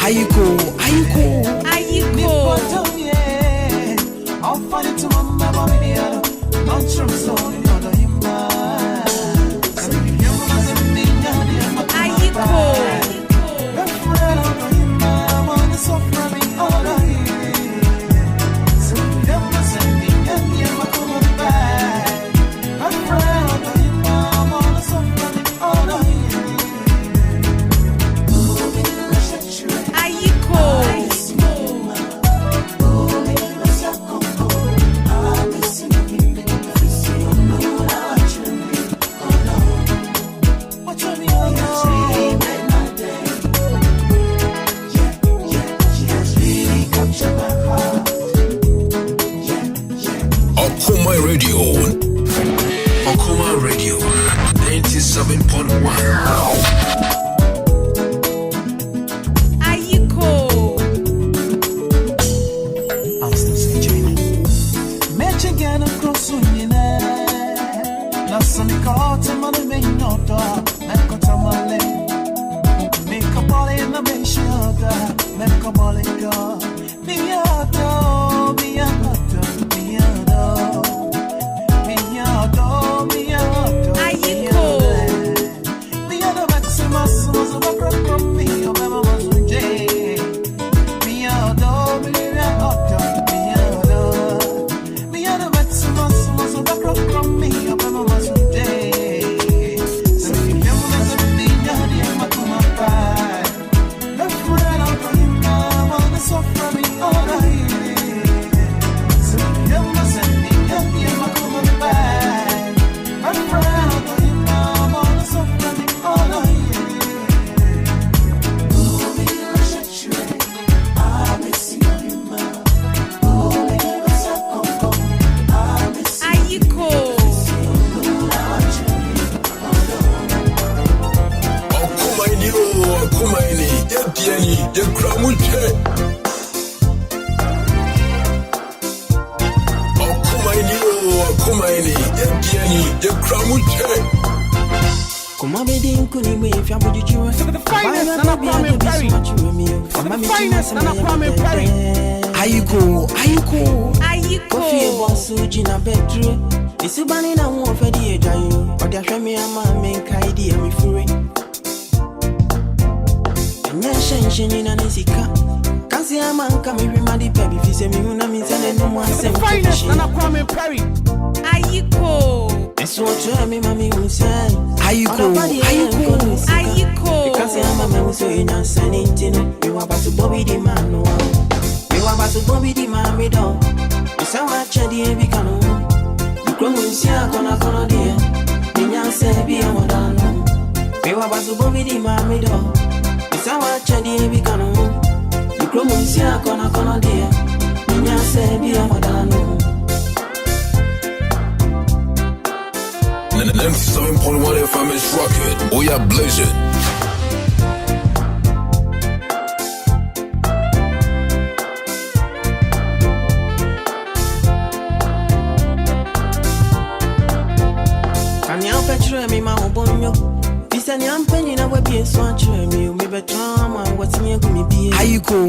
Ayekoo. I'll find it to my memory. Not true, so you're him. Radio 97.1. Ayekoo. I'm still saying Michigan across Unina. Last caught a man may not make a tamale. Make a ball in the shoulder. Make a ball in your Ayekoo. Isubani na wo fedi ejayo odi ahwemi ama menkai di amifure enya shensheni na nisika kasi ama nka mehwema di pebi fise mi huna mi sene no mo asem Finest na Kwame Mpere Ayekoo eso ocho mi mami unse Ayekoo kasi ama me unse enya sane ntino mi wa basu bobi di manu mi wa basu bobi di mami do isa wa chedi e bikano Kromunsia kona dia Ninya sebi amodano Mewa basu bobi di mami do Isawa chadi ebikano Kromunsia kona dia Ninya sebi amodano 97.1 FM is rocking. Oh yeah, blazing. Me ma obonyo Bisani ampeni na webi so achre me me betrama watimi agumi bie Ayekoo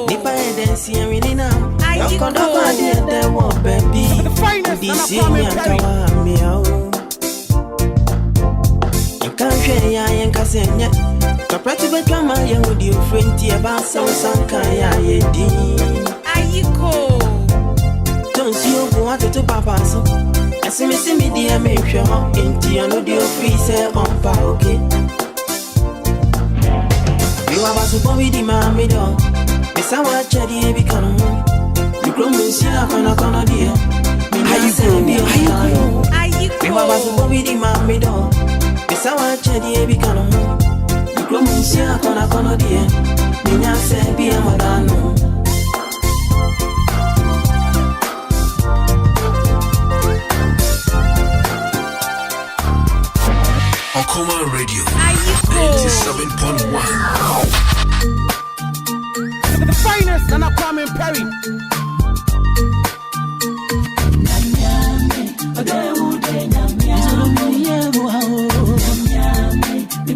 Nipa edensi enwini na Ayekoo kwa de wo baby The finest na Kwame Mpere me awo Nkanhwe ya yenkasenye Kaprati betrama ye wodi ofrenti e ba sanka ya yedi Ayekoo Tonsi obu atoto papa so Simi dia me hwa enti ano di office on pa okay You are basu bobi di mami do Esa wa chadi e bikano You kromunsia kona dia Ayekoo You are basu bobi di mami do Esa wa chadi e bikano You kromunsia kona dia Minya se bi amadano Akoma Radio 97.1. The finest na Kwame Mpere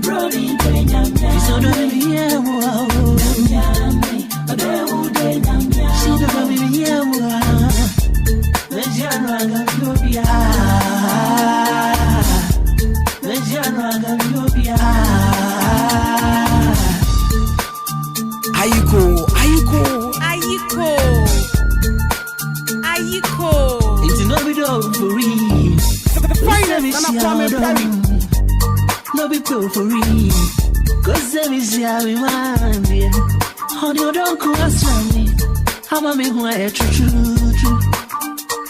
Brody, Finest and Kwame Mpere. No be pro for real. Cause there is ya we want ya. Hold your don't cross me. I'm a me who I true.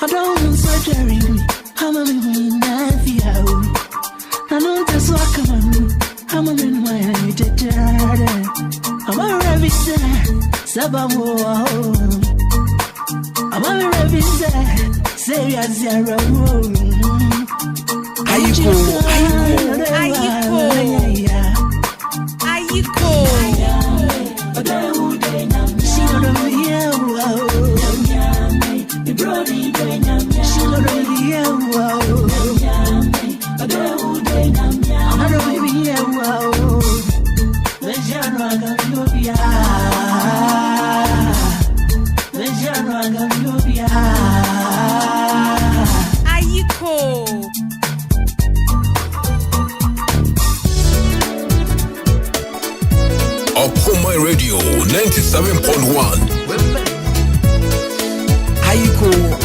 I don't want surgery. I'm a me who I feel. I know that's what come on. I'm a me who I did. I'm a reviser. Sabamo. I'm a reviser. Say as zero. Ayekoo. Akropong Radio 97.1. Ayekoo.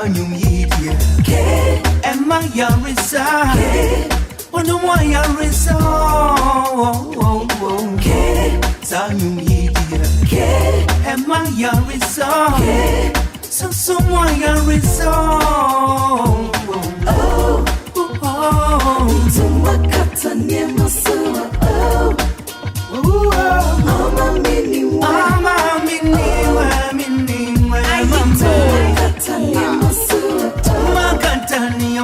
Tanyum Yidia, and my Yarisa, on the one Yarisa, Tanyum Yidia, and my Yarisa, so someone Yarisa, to my Catania,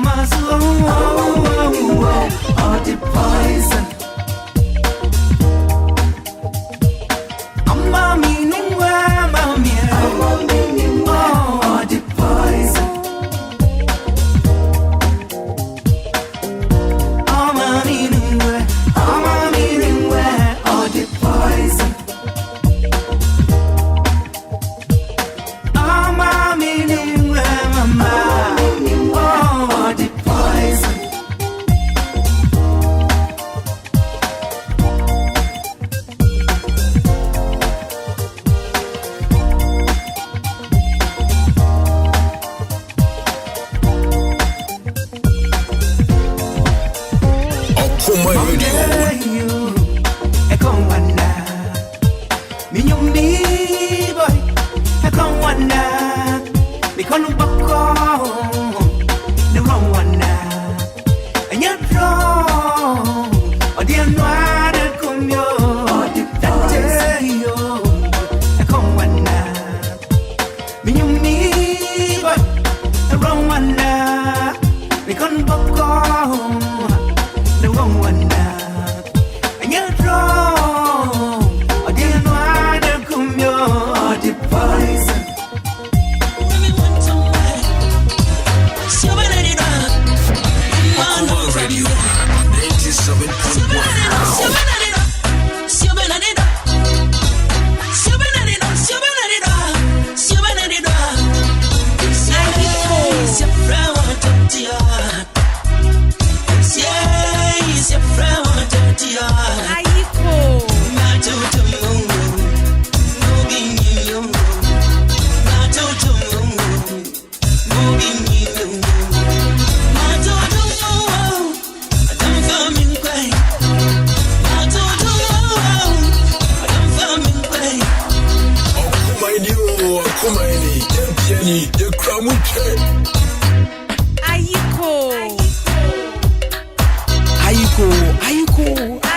all the poison. All the poison.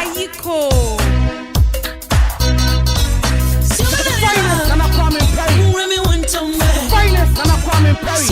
Ayekoo. Phynest and Kwame Mpere.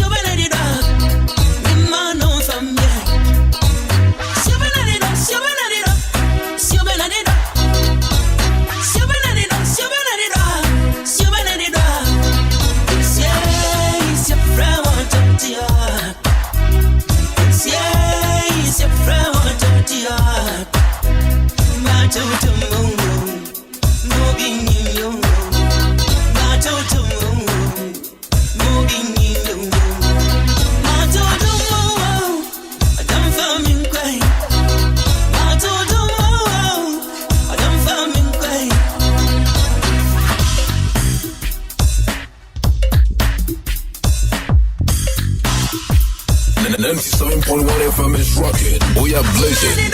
FM is rocking. We are blazing.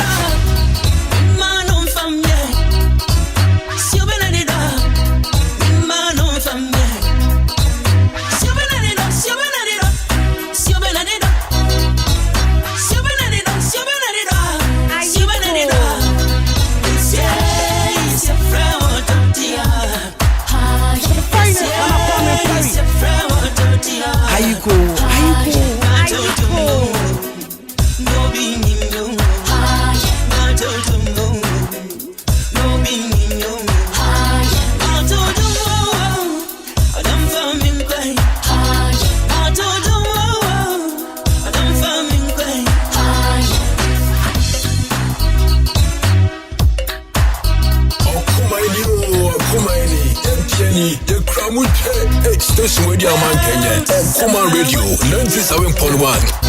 Station with your man Kenya. Kuma Radio 97.1.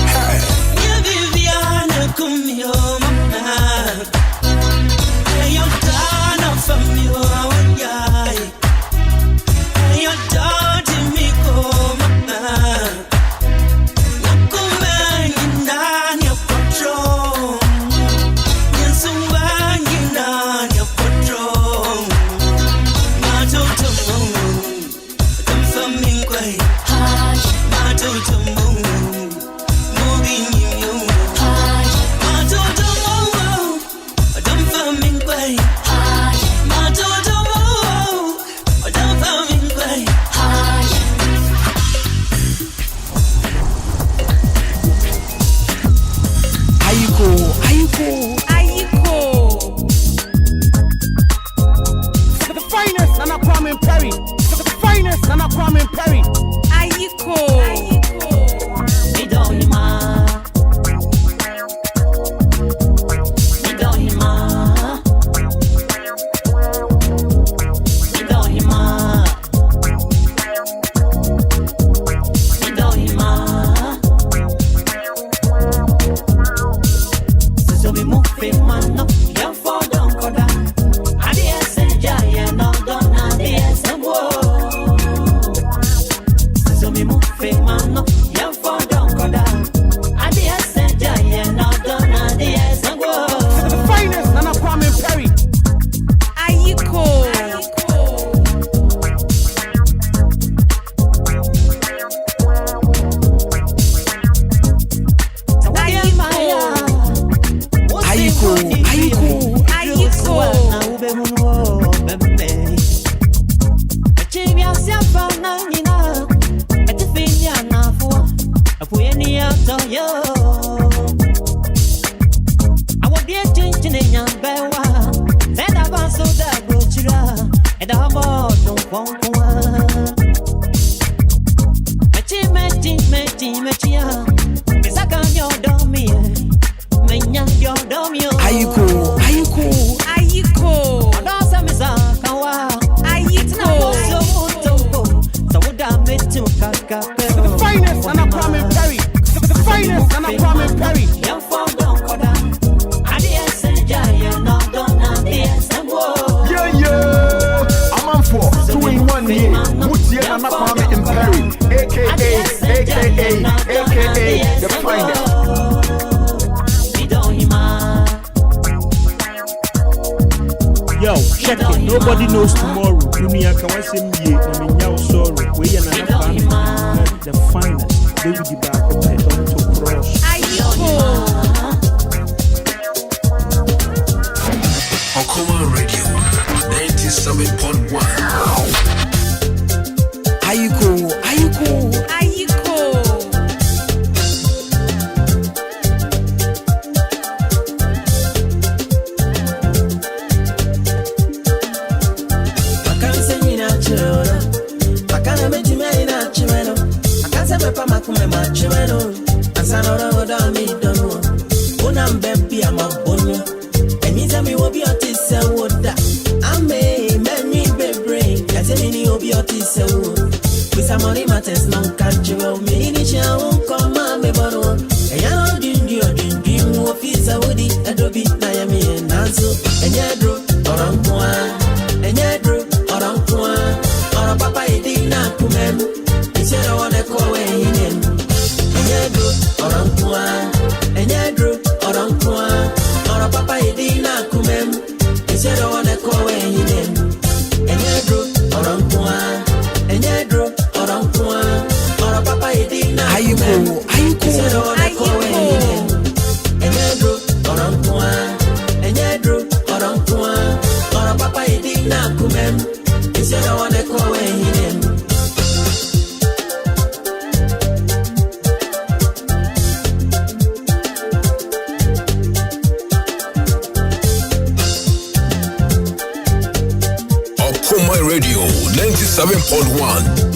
so yo. I would be a chin in your bewa. Then I was so that go chira. And I'm all don't want one. Mechia. Is I can your dummy. Menya your dummy. Ayekoo. Ayekoo. I don't say Miss Akawa. Ayekoo. So would I make to Kaka? The finest and a Kwame Mpere. The finest and a Kwame Mpere. Young for don't go down. I didn't say Jaya, no, don't have this and whoa. Yeah. Amanfo, 2-in-1 here. Mutia and Kwame Mpere. A.K.A. The Phynest. Yo, check it. Nobody knows tomorrow. Dunia Kawasemi, Naminya sorrow. We are not family. The finest. Baby the back of the head to cross. Akropong Radio 97.1. Ayekoo. Money matters no country. Me ni cha come on me boro. Eya no dream officer woody adobe na ya me nanso. Enya dro orankwa. Ora papa idi na kumem. Isera wona ko we hinem. Enya dro orankwa. Ora papa idi na kumem. Isera wona ko we hinem. Enya dro orankwa. Ayekoo. Akropong Radio 97.1.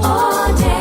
All day.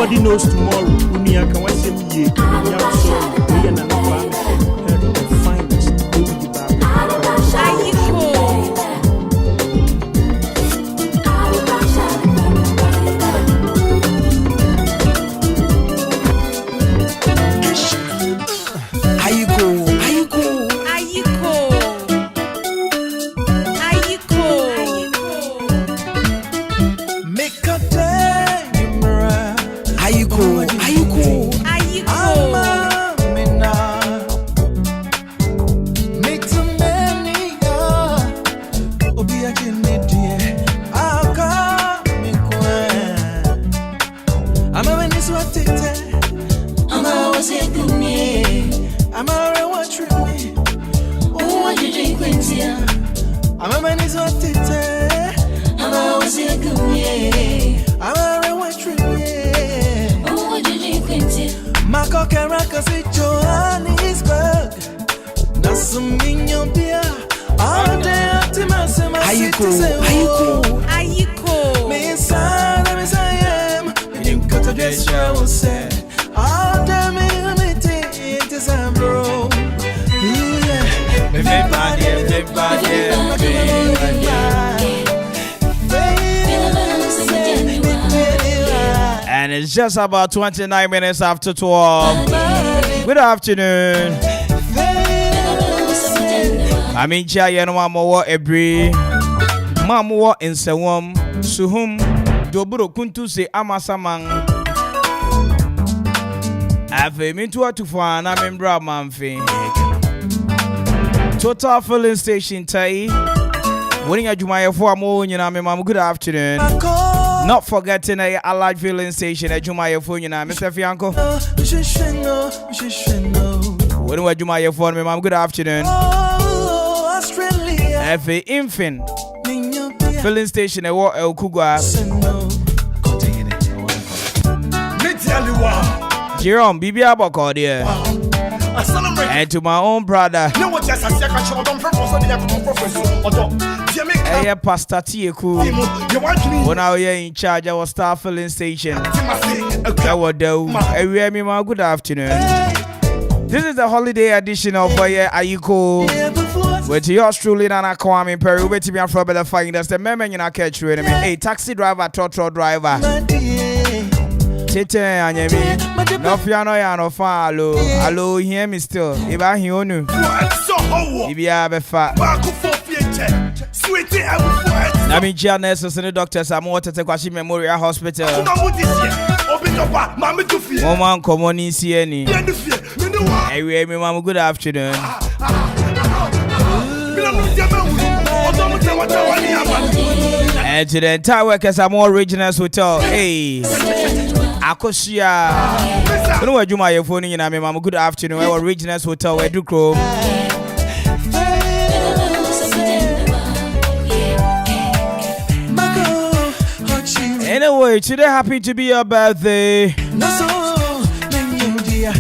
Nobody knows tomorrow. Unia can watch him ye. I'm sorry. We are not Kwame Mpere the finest. We will be back. And it's just about 29 minutes after 12. Good afternoon. I mean, Jayano Mamoa Ebri Mamoa in Sewam Suhum Doburo Kuntu se Amasamang Ave Mintua to Fan, I'm in Bramanfi. Total filling station Tai. Winning a Jumaya for Moon, Mama. Good afternoon. Not forgetting a large filling station at Jumaya for Mr. Fianco. Winning a Jumaya for me, Mom. Good afternoon. F.A. Infant filling station at What El Kugwa. Jerome, Bibi Aboko, dear. And to my own brother, Pastor Ayekoo, when I was in charge of our staff filling station. Good afternoon. This is the holiday edition of Ayekoo. With yours truly, Nana Kwame Mpere. Wait to be on for better finders. The member in our catch with me. Hey, taxi driver, trotro driver. Tete anyemi. No piano ya no fa alo. Alo hear me still. If I hear you. If you have a fat. Nami Gia nurses and the doctors are more to Kwashi Memorial Hospital. Woman come on in see any. Hey, me mama, good afternoon. And to the entire workers are more originals hotel. Hey, Akosia. You know what you my phone in? I'm mama. Good afternoon. Our originals hotel. Where do crow? Anyway, today happy to be your birthday.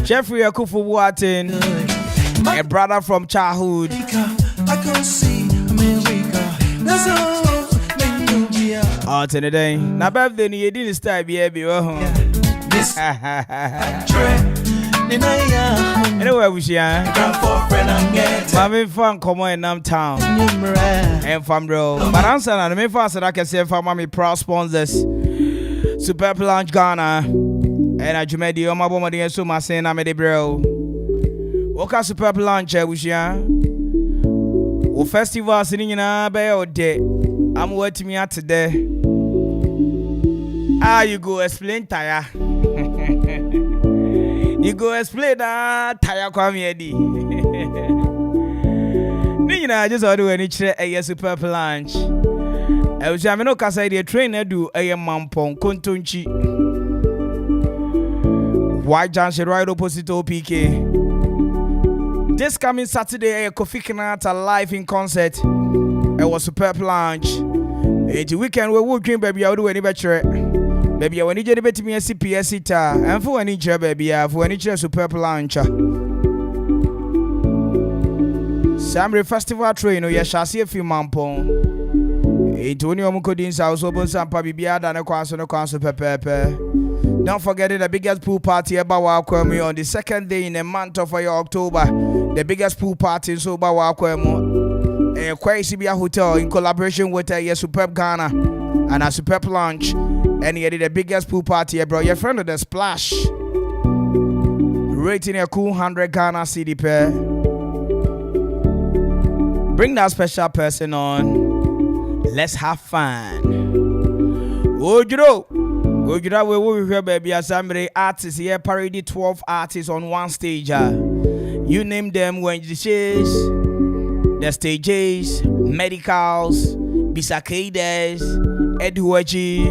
Jeffrey Akuffo Watin, a brother from childhood. Oh, today. Now, birthday, you didn't start, baby. Anyway, we see Mami fan come in Nam Town and from bro. But answer and me fast that I can say for Mami proud sponsors. Super Lunch Ghana and I Jumedi on my woman and so my saying I'm a bro. Woka Super Lunch, we see O festival sitting in a bay or day. I'm waiting me out today. You go explain tire. You go explain that tire Kwame Edi. I just order any chair a super lunch. I was having no casa the trainer do a mampong kontunchi. White Junction right opposite OPK. This coming Saturday, a coffee canat live in concert. It was super lunch. It's weekend we will drink baby. I'll do any better. Baby, I want you to bet me a CPS it and for any chair, baby. I for any chair super lunch. Samre Festival train, you shall see a few mampong. Antonio Mukodin's house open some Pabibia than a council pepe. Don't forget the biggest pool party ever welcome on the second day in the month of October. The biggest pool party in Soba welcome. Kwame Hotel in collaboration with Superb Ghana and a Superb Lunch. And he did the biggest pool party, bro. Your friend of the Splash. Rating a cool 100 Ghana CD pair. Bring that special person on. Let's have fun. Ojiro, we hear baby assembly artists here parody 12 artists on one stage. You name them when the chase, the stages, medicals, bisakades, Edwaji,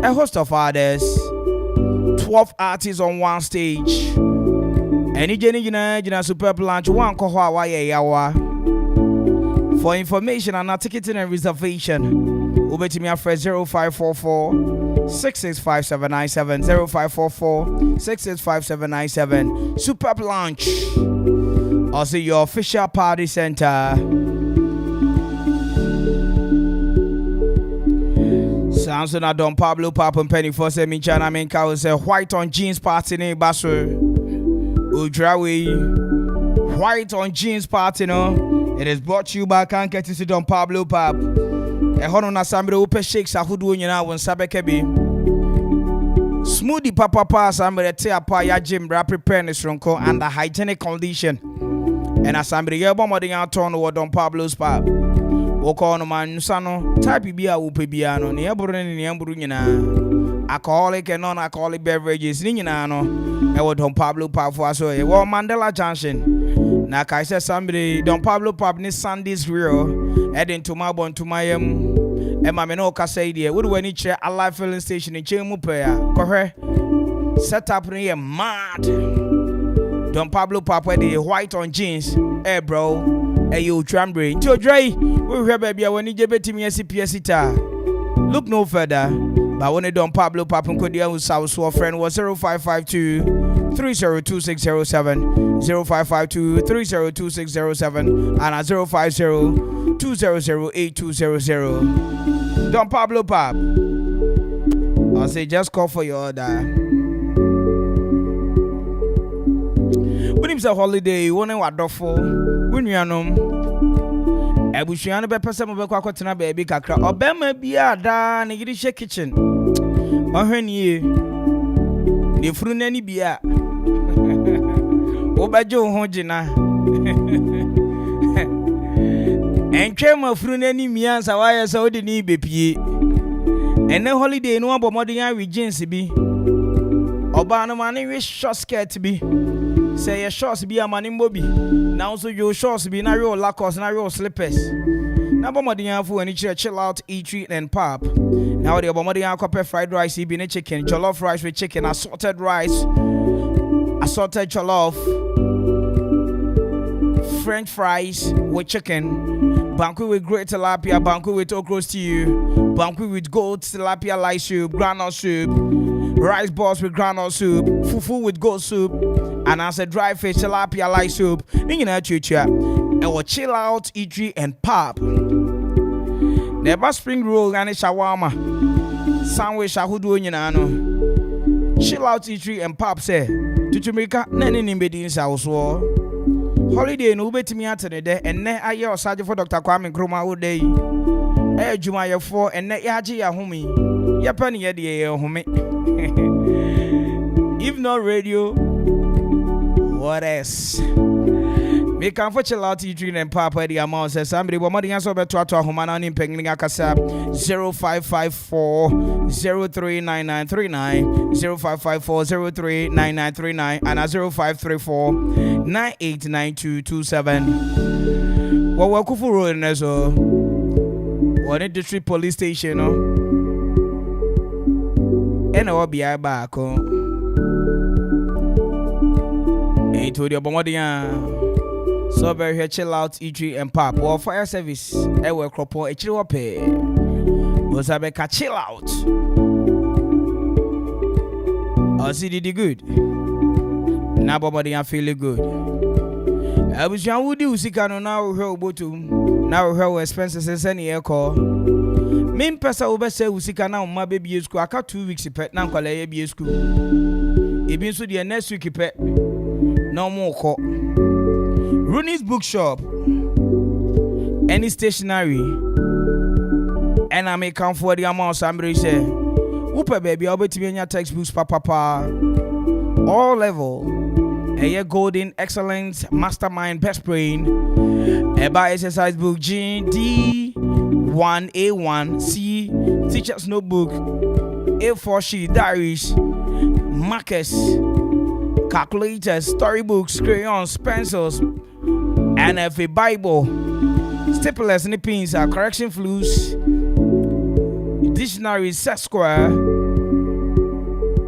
a host of others. 12 artists on one stage. Any Jenny Superb Lunch one kohwa yawa. For information and ticketing and reservation, over to me at 0544 665797 0544 665797. Superb Lunch. Also your official party center. Samson Don Pablo Papa Penny for Semi Chana Minka was a white on jeans party in Basso. Udrawi. White on jeans party no. It is brought to you by Can't Get to Don Pablo Pap. A honor Sambre Upe Shakes a hoodoo in our Sabekebi. Smoothie Papa Sambre Tea Paya Jim Rap preparedness Ronco under hygienic condition. And a Sambre Yabomoding out turn over Don Pablo's Pap. Woko man Sano, type Bia Upebiano, Neaburin in Yamburina. Alcoholic and non alcoholic beverages, Ninano. And what Don Pablo Pap was so a war Mandela Junction. Na kai say somebody Don Pablo Pap ni Sunday's real heading to my bon to my Emma me no ka say there we do any chair a live filling station in Chemu prayer kohwe set up here mad Don Pablo Pap with the white on jeans bro you trambre to dry we hear baby when you jebeti me CPS ta look no further but when Don Pablo Pap ko dia usa so friend was 0552 302607 0552 302607 and at 050 2008200. Don Pablo Pap. I'll say just call for your order. When it's a holiday, you want to what for? When you are no. Ebushano be person be kwa kwatena baby kakra. Obema bia da na yiri she kitchen. Ohwenie. Ne furu nani bia. Obajo ho gina. Entwe mafuru nani miansa waya sa odi ni bepie. Ene holiday no abomodin ya we jeans bi. Oba no mane we short skirt bi. Say your shorts be a man in Bobby. Now so your shorts be na real lacoste na real slippers. Na bomodin ya fu any chill out, eat, and pop. Now the bomodin ya Akuffo fried rice, be a chicken, jollof rice with chicken, assorted rice, assorted jollof, French fries with chicken, banku with great tilapia, banku with okra stew, banku with goat tilapia light soup, granite soup, rice balls with granite soup, fufu with goat soup, and as a dry fish tilapia light soup. Ningina chucha, and will chill out, eatery and pop. Never spring roll and a shawarma, sandwich ahudu nyinano. Chill out, eatery and pop say. To Jamaica, none in bedin south war. Holiday no bet me at day, and ne I your sergeant for Dr. Kwame Mpere all day. Jumaya 4 and ne yaji ya humi. Yapani yadi ya humi. If not radio, what else? Me can for chill out eating and papa the amount says somebody but money answer to humana in penguin akasa 0554 039939 0554 039939 and 0534 989227. Well, Akuffo road in so or the district police station no and I'll be back hey to the bombardier. So very here chill out, eatery and pop. Well, fire service. Ewe Akropong Akuapem. Was I make a chill out? did good. Now, Bobody, I'm feeling good. I was young. Would you see? Can now we hear about now we hear expenses and any Ayekoo. Main person over say usika na umma baby school aka 2 weeks pet na nkwala ye bi school. Ebi nso the next week pet no more ko. Rooney's bookshop. Any stationery. And I make come for the amount somebody say. Upa baby, I'll be to your textbooks papa. All level. A golden excellence mastermind best brain. Eba exercise book G D 1A1 C teacher's notebook A4 sheet diaries markers calculators storybooks crayons pencils and a Bible staplers and pins correction flues dictionary set square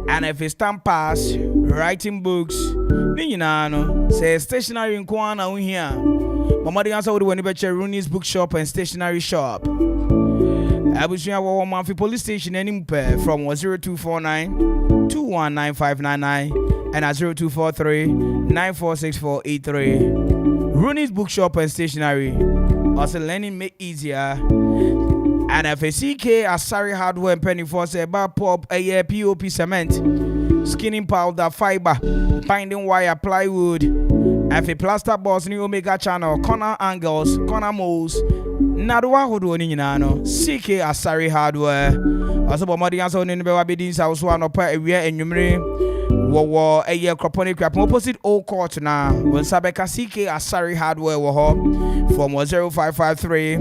and a stamp pass writing books no say stationery in Kwana here. Mamadi answer would when you Rooney's bookshop and stationery shop. Abushia Wamanfi police station any from 0249 219599 and 0243 946483. Rooney's bookshop and stationery. Also learning make easier. And if a A.K.A Asari hardware and penny for say bar pop a year POP cement, skinning powder fiber, binding wire plywood. If a plaster boss new Omega channel, corner angles, corner molds, Nadwa Hodo Ninano, A.K.A Asari hardware. Also, Bomadi answer in the Babidins house one up a year and numeri. War a year Akropong-Akuapem opposite Old Court now. When Sabeka A.K.A Asari hardware from 0553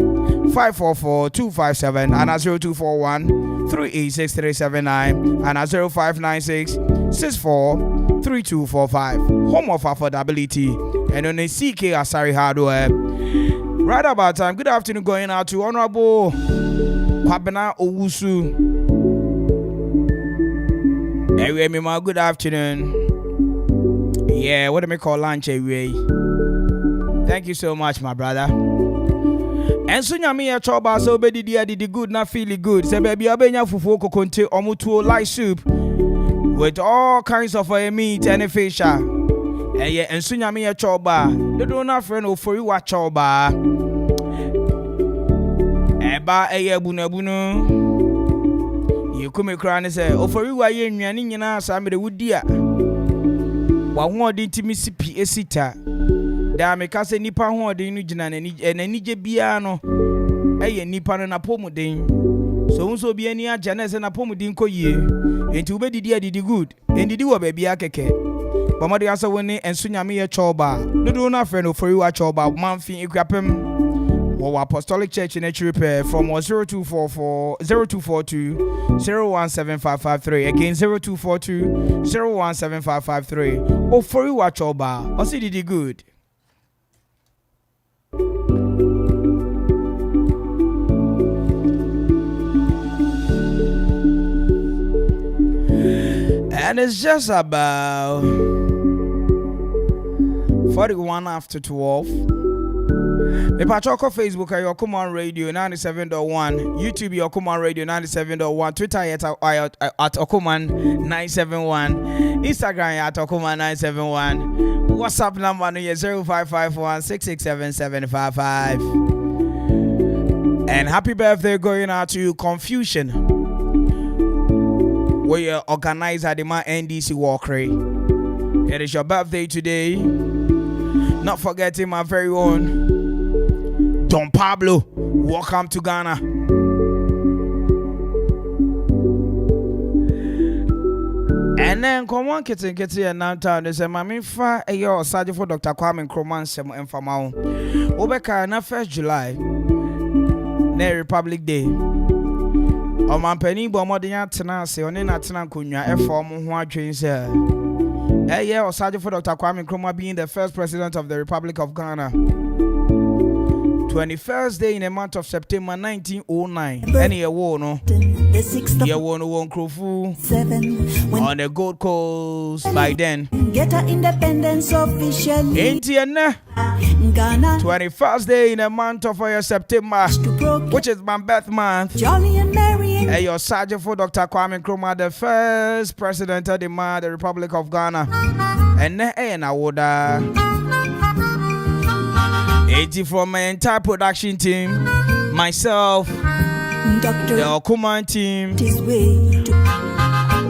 544 257 and 0241 386379 and 0596 64 3245. Home of affordability and on a A.K.A Asari hardware. Right about time. Good afternoon going out to Honorable Kwabena Owusu. Anyway, my good afternoon. Yeah, what do we call lunch anyway? Thank you so much, my brother. And soon you me a choba so be did good, not feeling good. Say baby, I been fufu kokonte omutuo light soup with all kinds of meat and fish. And yeah, and soon you me a choba. They don't have friend for you watch choba. Eba eye bunu. You come cry and say, oh, for you, I ain't running now. Some of the wood dear. What one did to Miss P. A sitter? Damn, a cousin Nippon, who are the Nujan and any Jabiano. A Nippon and a pomodin. So be any Janess and a pomodin co ye. And to be the dear did good. And did you a baby A.K.A. But my answer when and soon I'm a choba. No do not friend for you a choba, Kwame Our Apostolic Church in H repair from 0244 0242 017553 again 0242 017553. Oh, for you watch over. Or see did good. And it's just about 41 after 12. The Patroko Facebook Ayekoo Radio 97.1, YouTube Ayekoo Radio 97.1, Twitter at Ayekoo 971, Instagram at Ayekoo 971, WhatsApp number 0551 667 755. And happy birthday going out to Confusion. We are organized at the NDC Walkery. It is your birthday today. Not forgetting my very own Don Pablo, welcome to Ghana. And then come on, kitty and now town. There's a mammy fa a year sergeant for Dr. Kwame Mpere and Famao. Obeka na 1st July, ne Republic Day. Omanpeni Bomodian Tenase, on in Atana Kunya, a form who are trained, sir. A year sergeant for Dr. Kwame Mpere being the first president of the Republic of Ghana. 21st day in the month of September 1909. Any award, no? You won Krofu on the Gold Coast by then. Get our independence officially. Indiana. Ghana. 21st day in the month of September, which is my birth month. Jolly and merry. And your sergeant for Dr. Kwame Mpere, the first president of the Republic of Ghana. And I would 80 from my entire production team, myself, The Okuma team.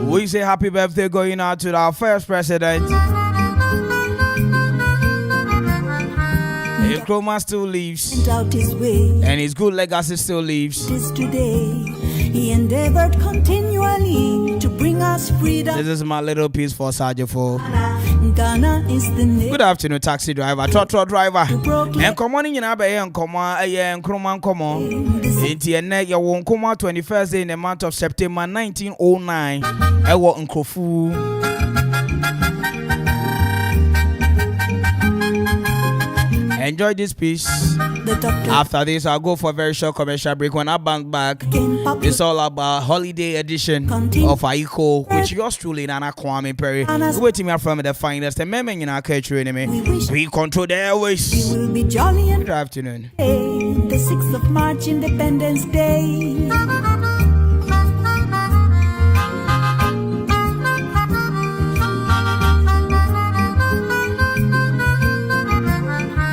We say happy birthday going out to our first president. Nkrumah still lives, and his good legacy still lives. He endeavored continually to bring us freedom. This is my little piece for Sajofo. Ghana is the name. Good afternoon, taxi driver, trotro driver. And come on in and come on, Nkrumah, come on. You won't come out 21st day in the month of September 1909. I was Akuffo. Enjoy this piece. After this, I'll go for a very short commercial break. When I bounce back, it's all about holiday edition of Ayekoo, which yours truly, Nana Kwame Mpere. Waiting me from the finest. And men in our country, we control the airways. We will be jolly and good afternoon. The 6th of March, Independence Day.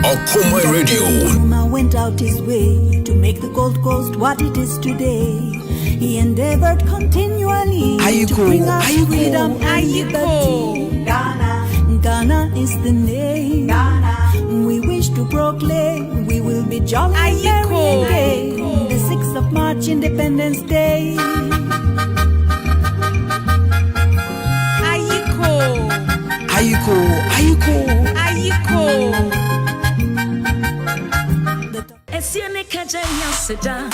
Akropong Radio. Nkrumah went out his way to make the Gold Coast what it is today. He endeavored continually to bring us freedom and liberty. Ghana is the name. We wish to proclaim we will be jolly and merry again. The 6th of March, Independence Day. Ayekoo. Esiane kaja yaseda.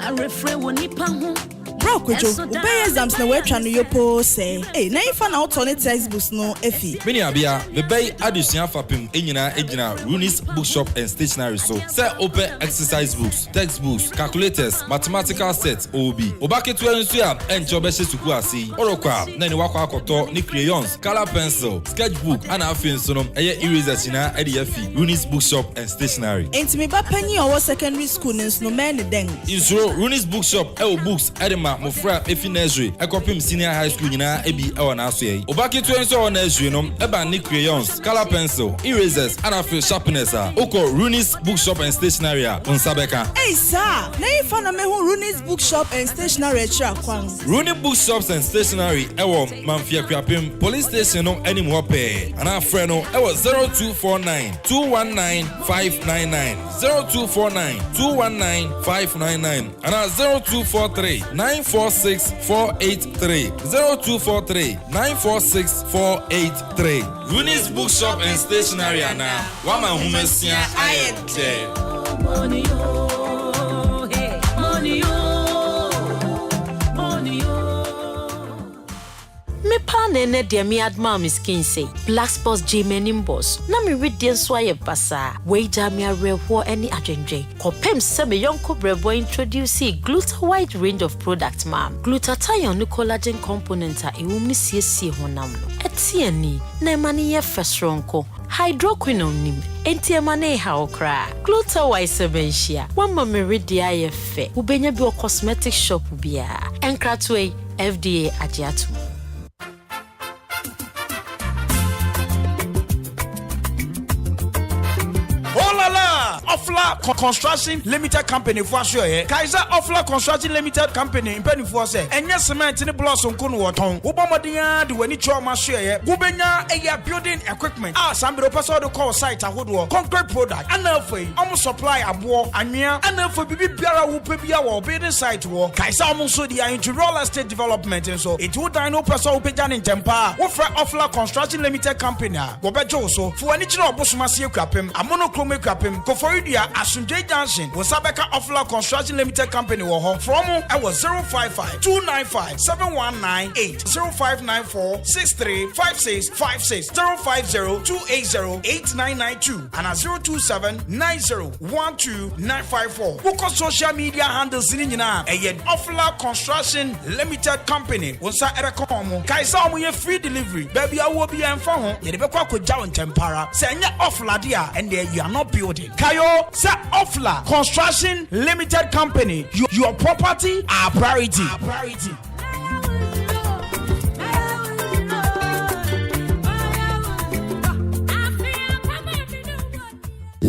Arefre wonipa hu. Bro, Kojo, obey exams na we twa no yopo say. Eh, na ifa na auto ne textbooks no efi. Mini abia, the bay addition fapim enyina ejina Runis Bookshop and Stationery so. Say open exercise books, textbooks, calculators, mathematical sets OB. Obake to ensu am enjo be suku asi. Orokwa na ni wakwa akoto ni crayons, color pencil, sketchbook and afin so no eye erasers na e de afi. Runis Bookshop and Stationery. Enti me ba panyi owo secondary school no men den. Insuro Runis Bookshop e books edema Mofra efi nursery Akropong senior high school nyina ebi e wona aso yi obake to enso wona nursery no eba ni crayons color pencil erasers and afi sharpeners oko Runis Bookshop and Stationery onsabeka hey sir na ifa na me hu Runis Bookshop and Stationery chira kwan Runis Bookshops and Stationery e wo Akuapem police station no anim ho pe ana frɛ no e wo 0249 219 599 0249 219 599 ana 0243 946-483 0243 946-483 Runis Bookshop and Stationery na wama humesia ayete money hey money me pane ne de me adma miskin say black sports G-menim boss na me read den so aye basa we ja me areho any adwendwe kopem se me yonko brebo introduce Gluta wide range of product ma'am glutathione no collagen component a ewum ni siesie honam no etiani na emane ye fesronko hydroquinone nim enti emane ha okra Gluta wide sebenhia wamma me read aye fe ubenya bi o cosmetic shop bia enkratwe FDA agiatu. Offla Construction Limited Company for sure. Kaiser Offla Construction Limited Company in penny for say. And yes, cement in the blossom kun waton. Ubamodia do any trauma share. Gubenya a building equipment. Some person to call site a hoodwo. Concrete product. And therefore, almost supply a war and near. And therefore, Bibi Biara will be our building site war. Kaiser almost so they are into real estate development and so it would no person who began in Tempa. Offer Offla Construction Limited Company. Gobejo so for any job Busmasi Akuapem, a monochrome Akuapem. Koforidua Asunjay Junction was Sabeka Offla Construction Limited Company from I was 055 295 7198 0594 635656 050 280 8992 and 027 90 Book social media handles in Offla Construction Limited Company was Erekomo Kaisa we free delivery baby I will be and phone Yebekwa Jawan Tempara Senya Offla dia and there you are not building Kayo Sa Offla Construction Limited Company. Your property, our priority. Our priority.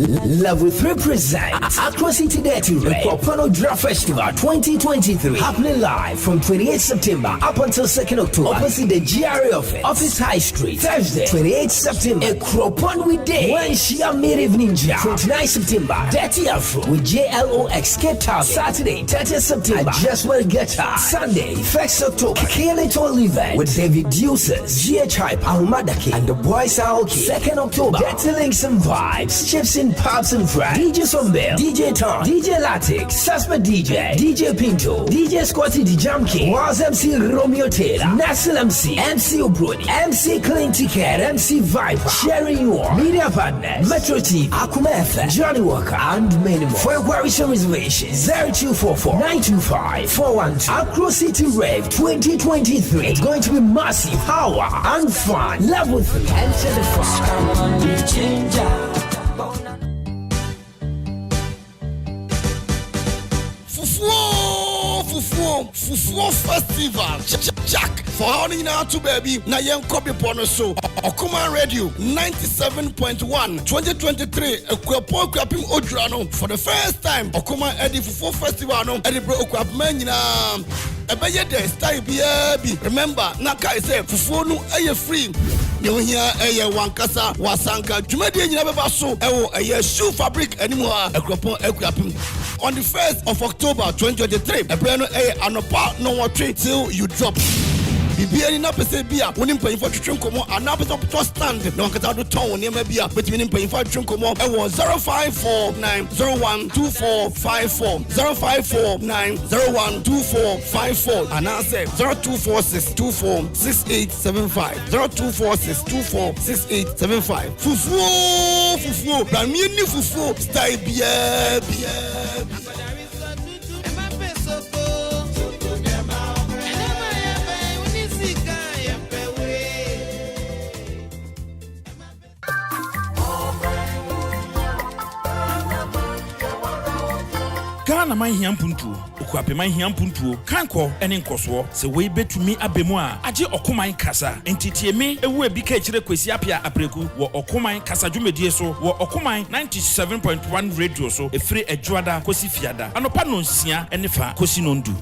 Level 3 presents Accra City Dirty Red Kwapano Draft Festival 2023, happening live from 28th September up until 2nd October opposite the GRA office High Street. Thursday 28th September Akropong Day when Shia Native Ninja. 29th September Dirty Afro with JLOX Cape Town. Saturday 30th September Just Well Get Her. Sunday 1st October K-Lit Event with David Deuces, GHI Ahumadaki and the Boys Are Okay. 2nd October Dirty Links and Vibes, Chips and Pops and Fries, DJ Sombel, DJ Tom, DJ Latix, Suspect DJ Pinto, DJ Scotty the Jam King, Was MC Romeo Taylor, Nassel MC, MC Obroni, MC Clean Ticket, MC Viper, Sherry War, Media Partners, Metro TV, Akuma FM, Johnny Walker, and many more. For inquiries and reservations, 0244 925 412. Accra City Rave 2023. It's going to be massive, power, and fun. Level 3. Enter the fun. Fufuo Festival Jack for honing out to baby na yen copy pono so Okuma Radio 97.1 2023 Akuffo-Akuapem Odrano for the first time Okuma Edi Fufuo Festival no Edi bro Akuapem nyina ebeye dey style bi remember naka say fufuo no eye free you hear eye wankasa wasanka dwumadi nyina beba so ewo eye shoe fabric animo Akropong-Akuapem on the 1st of October 2023 ebrano anopa no watch till you drop Bibiani na pese bia wonim payifo twetwe nkomo ana pese to stand na wankata do ton ne ma bia betimi nim payifo twetwe nkomo e wo 0549012454 0549012454 ana say 0246246875 0246246875 fufuo ba mi ni fufuo style bia Ghana man hiam puntuo Akuapem man hiam puntuo kanko ene nkoso se we betumi abemu a age okoman kasa entitie me ewu ebi ka kire kwesi apia apreku wo okoman kasa dwumedie so wo okoman 97.1 radio so efire adwoada kosi fiada anopa no nsia ene fa kosi no ndu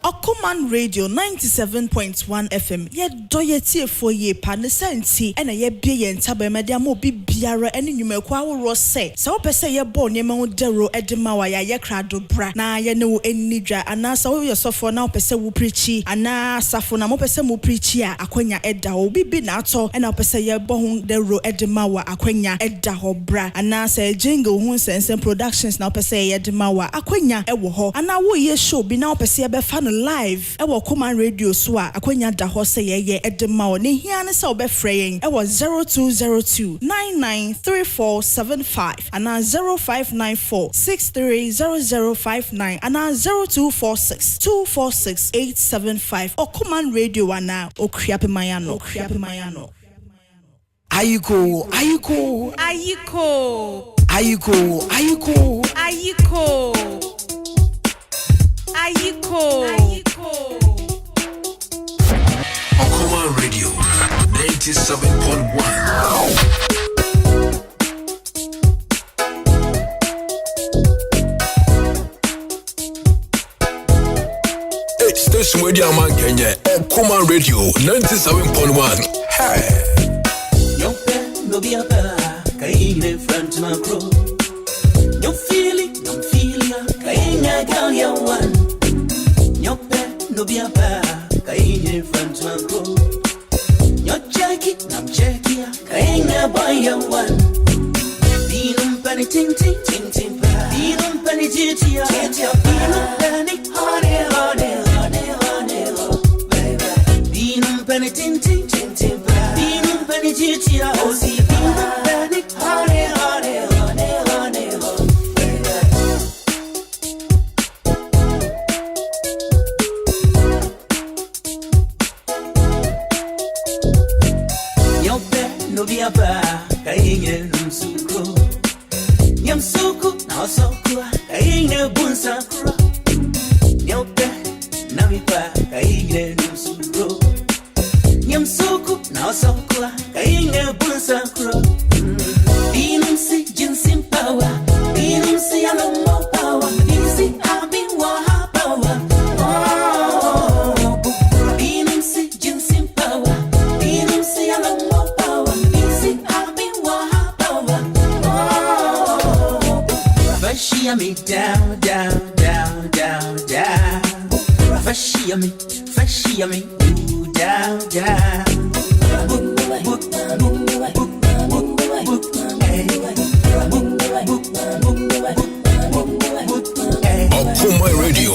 Okuman Radio 97.1 FM ye doyetie for ye panesanti ena ye bie ye ntaba media mo bibiara ene nwumakwa woro se wo pese ye bo ne ma dero edema wa ye krado bra na ye ne wo enidwa ana sa wo yosofo na wo pese wo preachi ana safo na mo pese mo preachi a akwanya eda wo bibi na ato ena wo pese ye bo hu dero edema wa akwanya eda ho bra ana sa jingle hu sense productions na wo pese ye edema wa akwanya ewo ho ana wo ye show bi na wo pese ye be fa live ewo Okuman Radio so a akwanya da ho se ye edema o ne hia ne se obefreyen ewo 0202993475 ana 0594630059 ana 0246246875 Okuman Radio ana Okuapem Ayekoo Okuman Radio 97.1. Station with your man Kenya Okuman Radio 97.1. Hey. Your pen no be a bear, kaine front my crow. You feel it, don't feel ya, kaine girl you one. Your pen no be a bear, kaine front my crow. Your jacket, I'm checking ya, kaine boy you one. Beanum penny ting ting ting ting pa. Beanum penny jitia, beanum penny honey. Penny ting ting ting ting beanum penny jitia oh see beanum penny honey Yo pe no be a ba kainye nsuko Nyam suku na soku kainye bunsa kro Yo pe na mi pa kainye nsuko Yam soku, now soku, Kayinga Bunsakro. Dinum see Jinsim power, Dinum see a lot more power, Dinum see having Waha power. Dinum see Jinsim power, Dinum see a lot more power, Dinum see having Waha power. Fashia me down, down, down, down, down. Fashia me, ooh, down, down. Akuma Radio.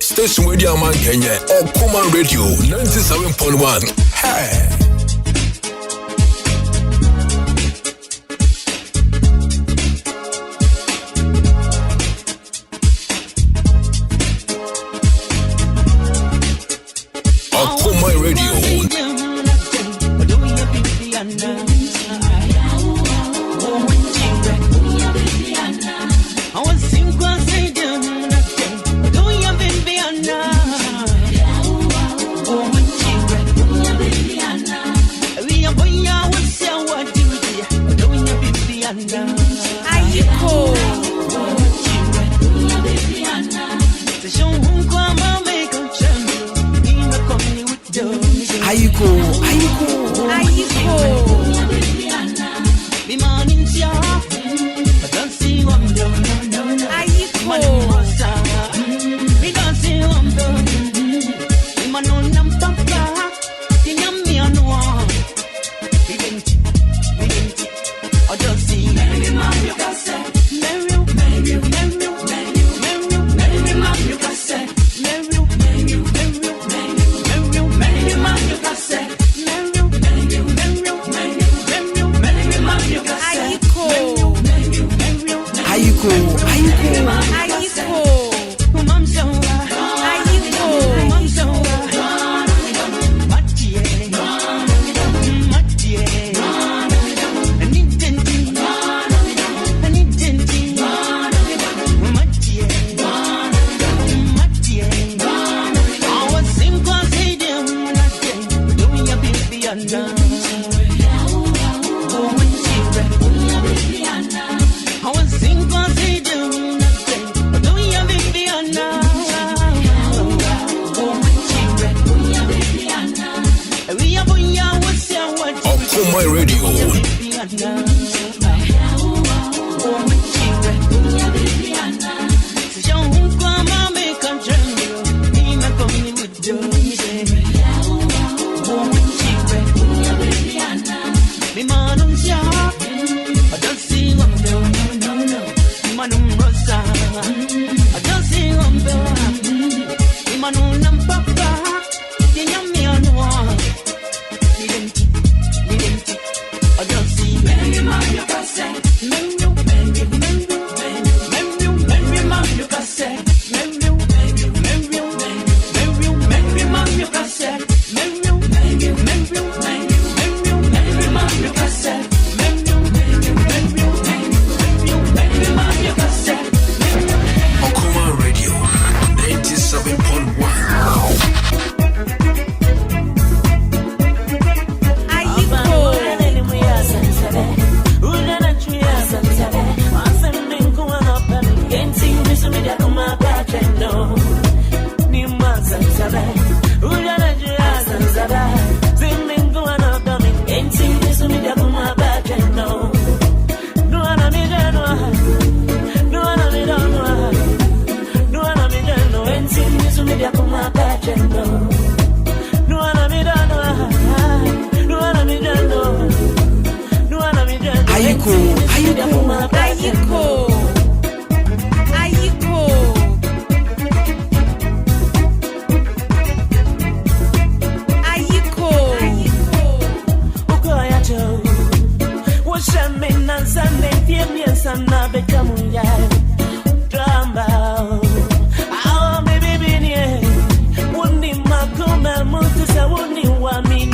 Station Radio Man Kenya, Akuma Radio 97.1. Hey. Akuma Radio. Ayekoo.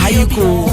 Ayekoo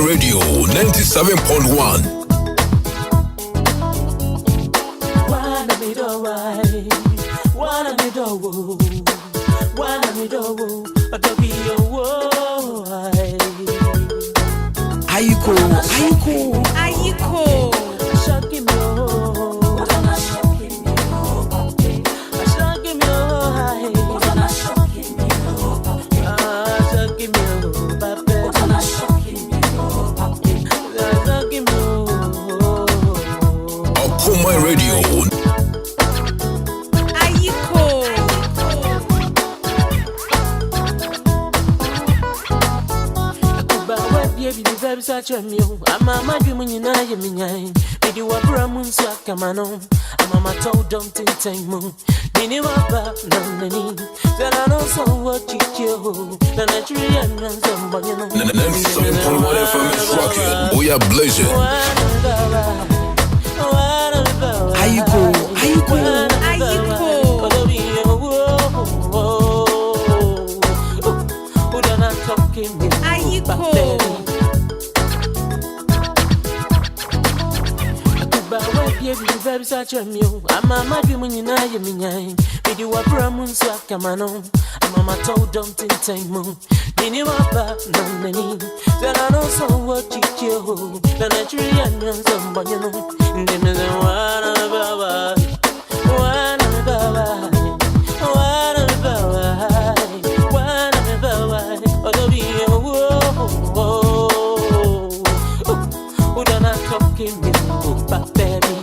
Radio 97.1. Ayekoo. Radio. Ayekoo. Such a meal, I'm a madam when you know you mean. Did you ever a moon so come on? I'm a told don't think moon. Did you ever know? Then I know so what you kill. Then I treat and somebody. 97.1 FM is rocking. We are blazing. Ayekoo. Such a meal, I'm a madam when you know you mean. Did you ever a moon so come on? I'm a told don't think moon. Minimapa, no many. Then I know so what you do. Then I treat you as somebody, you know. Then there's one about one about one about oh, don't be a who done not talking me, but baby.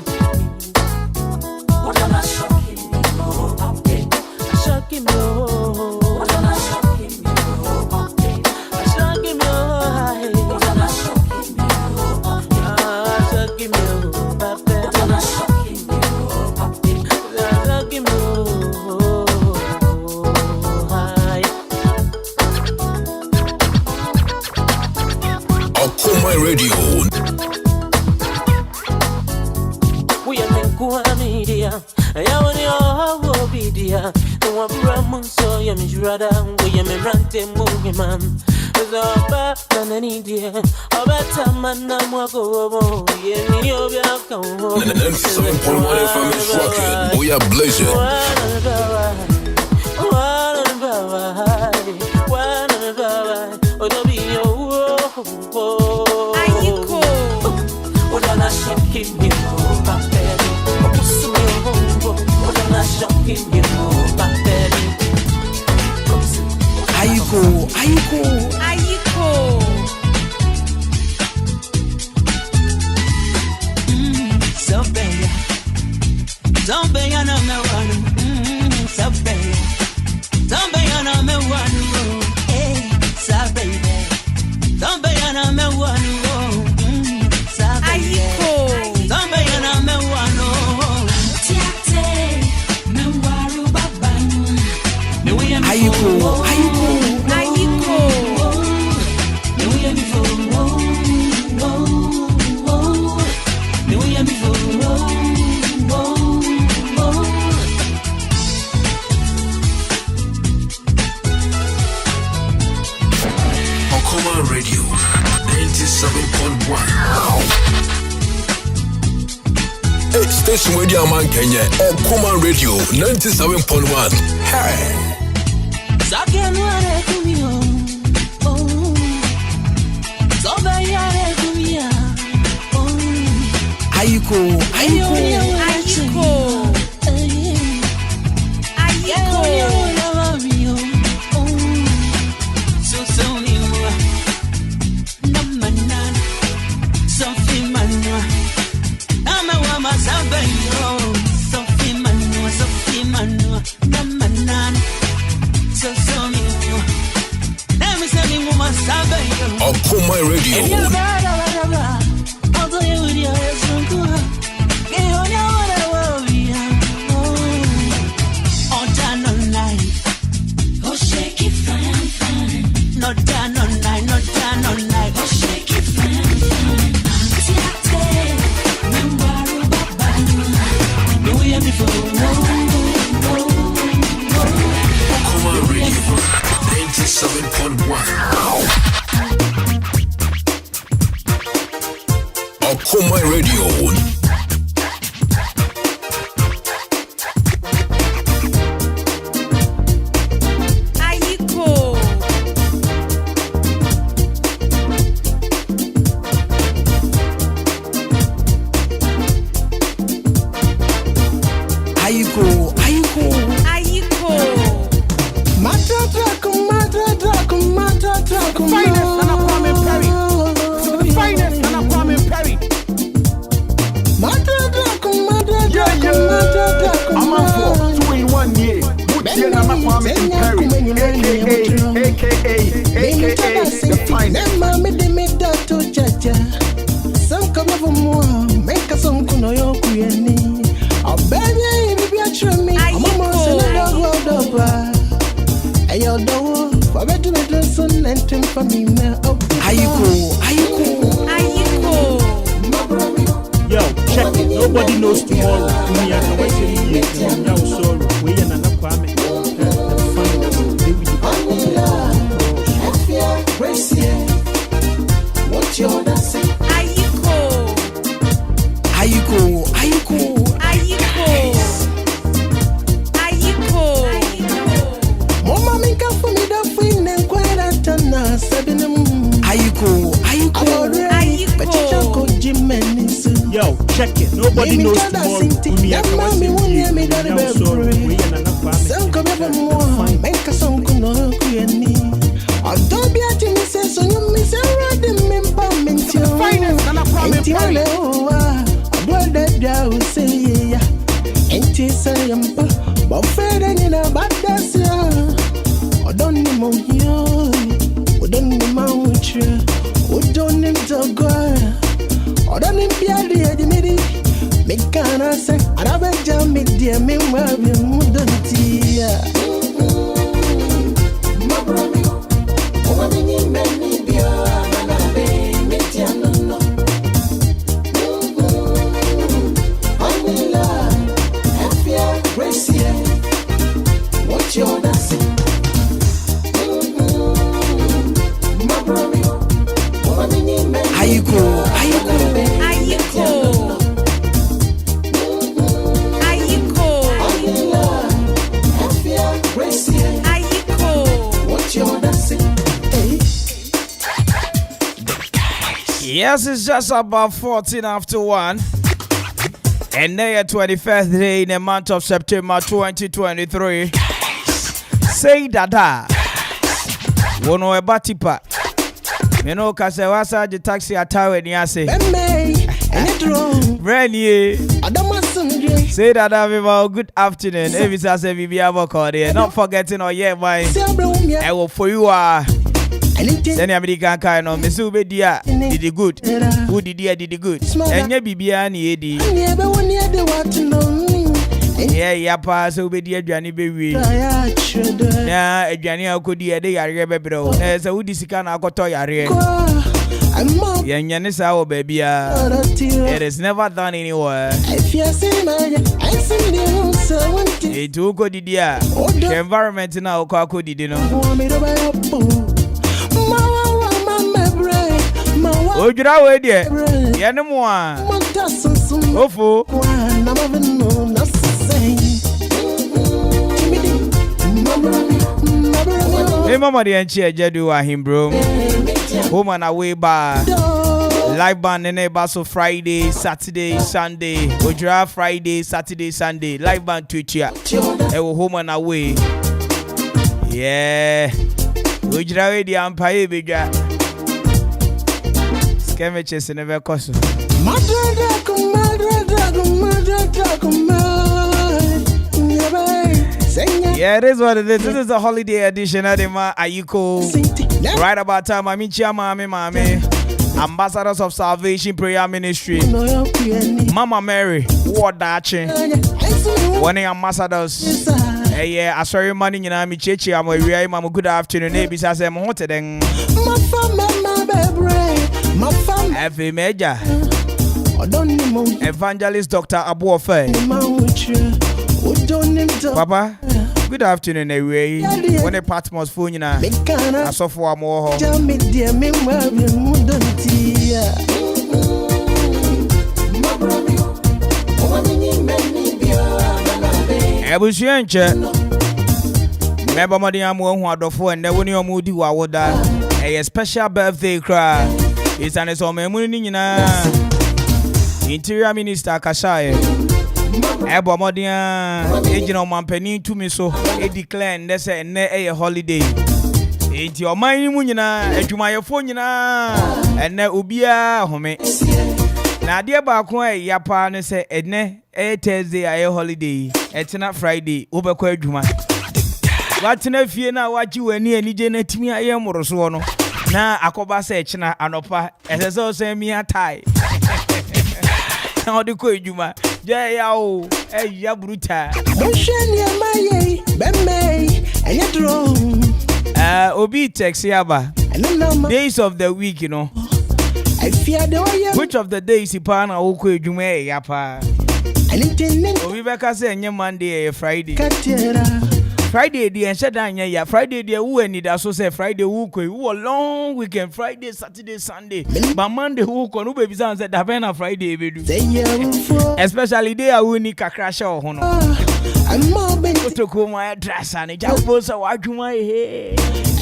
Who done not shocking me, oh, baby. Shocking me, oh. Who done not shocking me, oh, baby. Shocking me, oh. Who done not shocking me, oh, baby. Shocking me, oh, baby. Who done not shocking me, oh, baby. Shocking me, oh. Akoma Radio. We are Kwame dear. I want your obedience. No one Brahman so you miss rather. We am a rante movie man. There's a bad than any dear. A better man than what go over. Yeah, me over your come. 97.1 FM is rocking. We are blazing. Oh, don't be your Ayekoo. Oh, don't not shocking you, baby. Oh, don't not shocking you, baby. Ayekoo, Ayekoo, Ayekoo. So bad. Don't be on me one. So bad. Don't be on me one. Hey, so baby. Don't be on me one. So Ayekoo. don't be on me one. Tiate, me waru babanu. Ayekoo, Ayekoo, Ayekoo. Me we am before. Me we am before. Akoma Radio 97.1. Hey, station where the man Kenya. Akoma Radio 97.1. Hey. Ayekoo, Ayekoo, Ayekoo. Akoma Radio. Akoma Radio 97.1. Akoma Radio. Ayekoo. Ayekoo, Ayekoo, Ayekoo. The finest and a Kwame Mpere. The finest and a Kwame Mpere. Amanfo 2-in-1 year. Mutiye na Kwame Mpere A.K.A The Phynest. Mama de me dato jaja. Some come over more. Make us some kuno yo kuyeni. Obeye ibi biya me. Mama say na dog over. Ayo do. For better me son and tim for me me. Ayekoo, Ayekoo, Ayekoo. Yo, check it. Nobody knows tomorrow. Me and the Western Yo, sorry. We and another Kwame. The finest. What's your dancing? Ayekoo. Ayekoo, Ayekoo, Ayekoo. Ayekoo. Mama minka for me da fine and quite a tana. Yo, check it. Nobody knows tomorrow. Umi akawase ye. Now sorry. We are not Kwame. Make a song kuno kuyeni. Adobe ati mi se so you mi se rade mi pa mentio. Enti ale owa. Adwada da u se ya. Enti se yampa. Ba fere ni na badasia. Odoni mo yo. Odoni ma uche. Odoni mtogo. Odoni biali edimiri. Me kana se arabeja me dia me wabi mudantia. What you're dancing. Ayekoo. Yes, it's just about 14 after 1. And now 21st day in the month of September 2023. Say dada. Wono ebatipa. You know, cause I was at the taxi at Tower and Yase. Rennie. Say dada, good afternoon. Every Saturday, we have a call there. Not forgetting, oh yeah, my. I will for you are. Send American kind of Miss Ubedia did the good. Who did the good? And ya Bibia Edi. Yeah, pass Ubedia Johnny Baby. Yeah, a Johnny Alcodia, they are rebel. There's a Udisican Alcotoya. Yanisa, oh baby. It is never done anywhere. If you see my, I see the it took good idea. The environment now, Coco did you know. Ojura we there. Yene mo a. Ofo. Hey mama de enchi ejedu wa him bro. Home and away bar. Live band in Basso Friday, Saturday, Sunday. Ojura Friday, Saturday, Sunday. Live band Twitch ya. Ewo home and away. Yeah. Ojura we di ampaye beja. Skemaches never cost. Yeah, it is what it is. This is the holiday edition of the Ayekoo. Right about time, I'm Mami, Ambassadors of Salvation Prayer Ministry. Mama Mary, what dachi? One ambassadors. Yeah, I saw you money in Ami Chechi. I'm a Mama. Good afternoon, neighbors. I say, I'm hot then. Every major Evangelist Dr. Abuofe. Papa, good afternoon, away. When a Patmos phone, I saw for more. Ebusienche. Remember, Madiam who had the phone, and then when you moody, I would a special birthday cry. It's an Interior Minister Kashaye. Ebo Modia, agent of Mampeni to me so, a declare and there's a holiday. It's your mind, Munina, and to my phone, and ne Ubia home. Now, dear Bakwa, Yapan say, Edne, a Thursday, a holiday, it's not Friday, Uberqua Juma. What's in a fear now? What you and any Janet me, I am or so. Na akoba se china anopa eseso se mi atai na odi ko ejuma je ya o ya bruta mo hwe ni amaye bemme enye dro obi text yaba days of the week you know which of the days ipa na wo ko ejuma ya pa obi beka se enye Monday Friday Friday the enshedanya ya Friday the who need so say Friday who ko who long weekend Friday Saturday Sunday but Monday who ko no baby say that na Friday be do especially they are who ni kakra sha ho no to ko my dress and ja bo so wadwuma he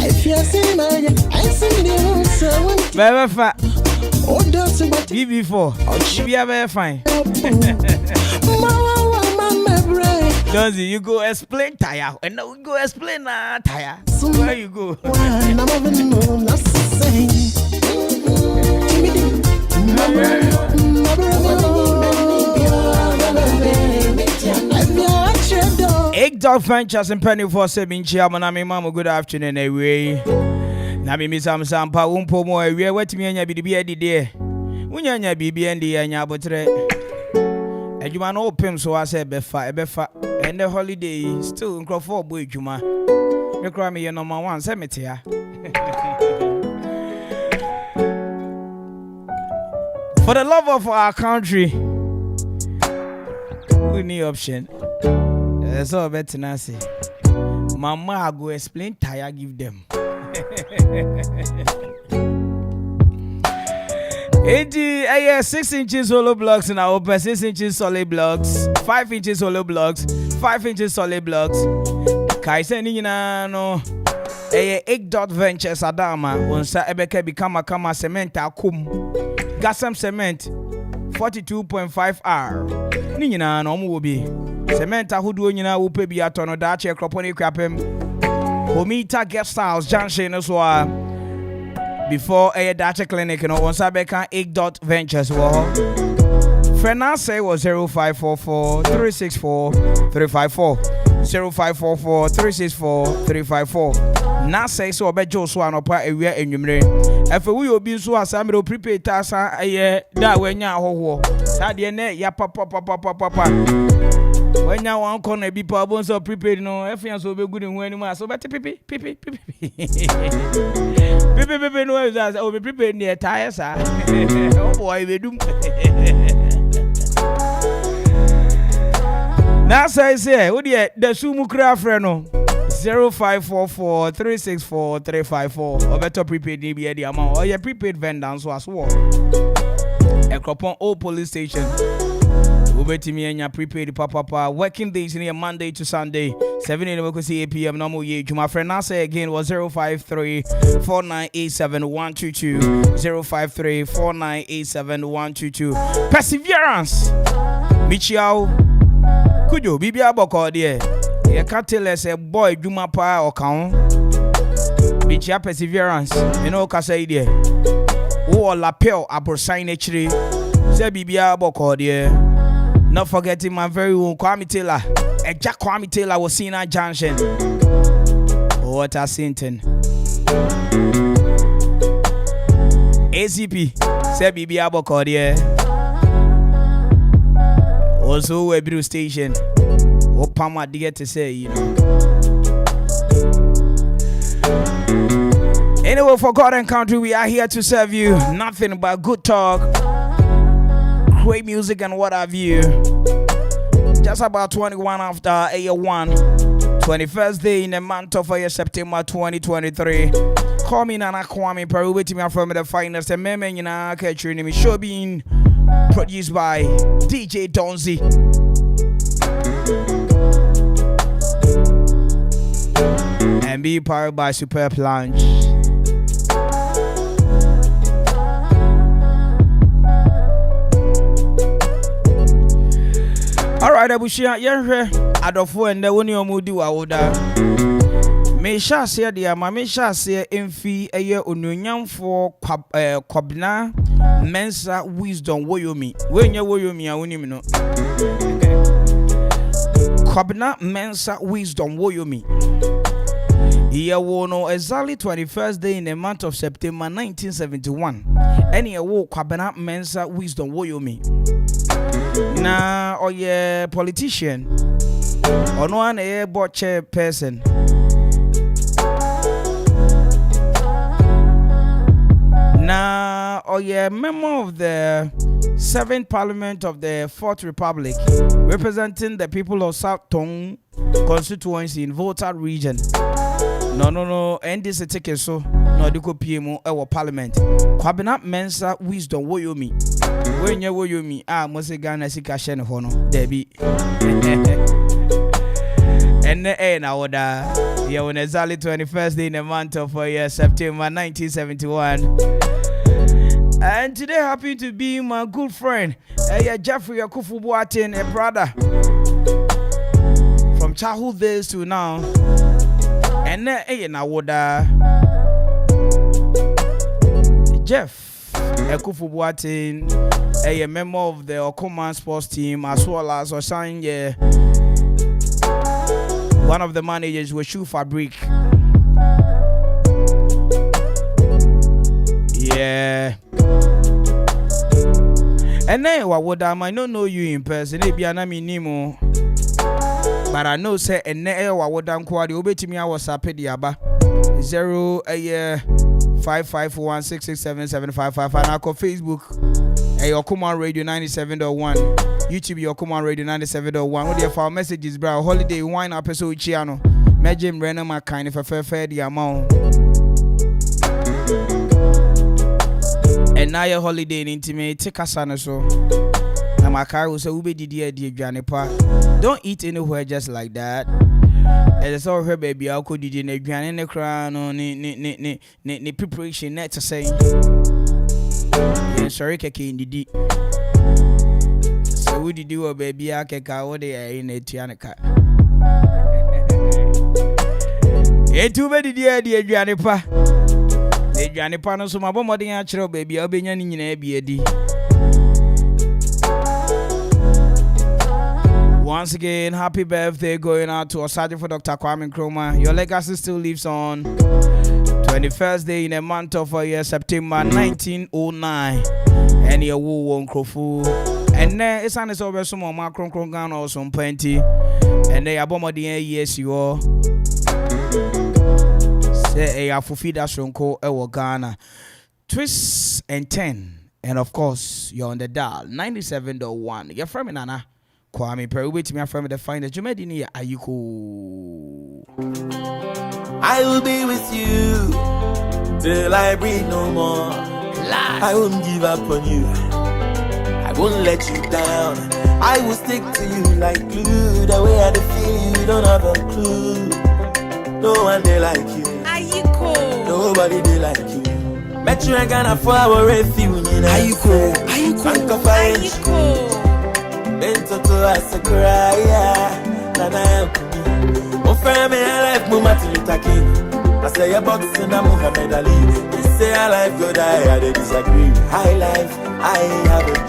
if you see my I see the so bebe fa BB4. BB very fine. Dozy, you go explain tire. And now we go explain tire. Where you go? A.K.A Ventures and Penny for Seven Chairman. I'm Mama. Good afternoon, away. Nami Miss Sampa Umpo Mo, we are waiting me be the day. Unyanya BB and the Anya Botre. And you man open, so I said, Befa, and the holiday still in Crawford Boy Juma. You cry me your number one cemetery. For the love of our country, we need option. That's all better than I say. Mama, I go explain tire, give them. 6 inches hollow blocks in our open, 6 inches solid blocks, 5 inches hollow blocks, 5 inches solid blocks. Kaisa Nina no A.K.A Ventures Adama, Unsa Ebeke become a kama cement akum. Gasam cement 42.5R. Nina no mubi. Cement ahudu nyina wupe bi atono da che Akropong-Akuapem. Homita guest house junction no so before a data clinic no once abeka A.K.A Ventures wo. Frenna say was 0544 364 354 0544 364 354. Na say so obejo so anopa ewia enwumre. Efe we obi so asamre prepaid tasa eye da wanya ahoho. Sa de ne ya papa. When you want to be people so prepared, no, if you are so good in when you are so better, pipi. No, that will be prepared near tires. Oh boy, we do. Now, say, what do you the Sumu craft, no? 0544 364 354 or better prepaid DB the amount or your prepaid vendor so as well. Akropong police station. Ubetimi and your prepaid papa working days in Monday to Sunday 7 a.m. to 8 p.m. normal year. My friend Nasa again was 053 4987 122 053 4987 122. Perseverance Michiao Kujo Bibia Boko there. You can't tell us a boy Juma Pa or count. Michia Perseverance, you know, Casa there. Oh, lapel Apple sign actually. Say Bibia Boko there. Not forgetting my very own Kwame Taylor. A Jack Kwame Taylor was seen at Junction. Oh, what a Sinton. ACP. Say Bibia Boko there. Also, Webiru Station. What Pama did get to say, you know. Anyway, for God and country, we are here to serve you. Nothing but good talk, great music, and what have you. Just about 21 after A1, 21st day in the month of September 2023. Call me Nana Kwame Mpere A.K.A from the finest and meme in our catching show being produced by DJ Donzi. And be powered by Superb Lounge. Alright, Abushia, yeah, Adolfo and the one you mudi waoda. Me shall say, dear, me shall say, Infi a year union for Kwabena Mensa wisdom. Woyomi. When you woyomi, I won't even know. Kwabena Mensa wisdom. Woyomi. Here wono exactly 21st day in the month of September 1971. Any awo Kwabena Mensa wisdom. Woyomi. Na oye politician or no one a board chair person. Na oye member of the 7th Parliament of the 4th Republic, representing the people of South Tong constituency in Volta region. No, and this a ticket so no diko PMO our parliament. Kwabena Mensa wisdom woyomi. When you woyomi must Ghana sika shen hono. Debbie. And the now order. Yeah, on exactly 21st day in the month of September 1971. And today happy to be my good friend, Jeffrey Akuffo, a brother from childhood days to now. And now what Jeff Akuffo, a member of the Okuman sports team, as well as Osan, one of the managers with Shoe Fabric. Yeah. And then what would I might not know you in person, it be an nimo. But I know say and then what would I'm quite obey to me I was a pediaba 05516677555 and I call Facebook Akuffo Radio 97.1 YouTube Akuffo Radio 97.1 what your file messages bro holiday wine episode chiano Majim Renner my kind of a fair the amount. And now your holiday in intimate take a son or so. And my car will say, Ube did Granny Pa. Don't eat anywhere just like that. And it's all her baby, I'll call you in a granny in the crown or ni preparation net to say. Sorry, Kaki in the D. So, would you do a baby? A.K.A what they are in a Tianica. Ain't too many dear Granny Pa. Granny Pano, so my bomb natural baby, I'll be in a BD. Once again, happy birthday going out to Sergeant for Dr. Kwame Mpere. Your legacy still lives on. 21st day in the month of September 1909. And your woo won't Akropong. And then it's an over some more Macron Krongan or some plenty. And they are bomb the years you all. Say a Fufida Shonko Ewo Ghana. Twist and 10. And of course, you're on the dial 97.1. You're from Nana. Kwame Mpere wait to me from the find that you made in here. Ayekoo. I will be with you till I breathe no more. I won't give up on you. I won't let you down. I will stick to you like glue. The way I feel you don't have a clue. No one they like you. Ayekoo. Nobody they like you. Met you again for our refuge. Ayekoo. Ayekoo. Bento to us a cry, Nana. Oh, family, I like Martin Luther King. I say a box and I'm Muhammad Ali. They say I like good, I disagree. High life, I have a dream.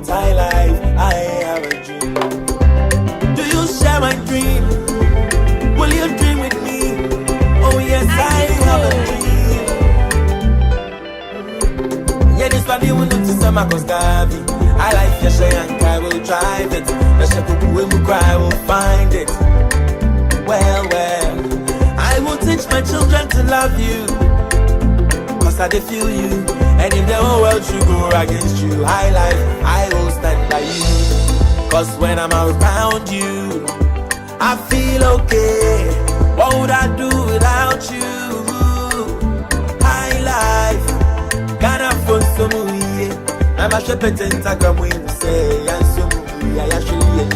High life, I have a dream. Do you share my dream? Will you dream with me? Oh yes, I have a dream. Yeah, this body will not to summer cause Gavi. I like your share and I will drive it. The shepherd will cry, will find it. Well, I will teach my children to love you. Cause I feel you. And if the whole world should go against you, high life, I will stand by you. Cause when I'm around you, I feel okay. What would I do without you? High life, Ghana for some movie. I'm a shepherd and Instagram when you say, and so movie, I actually.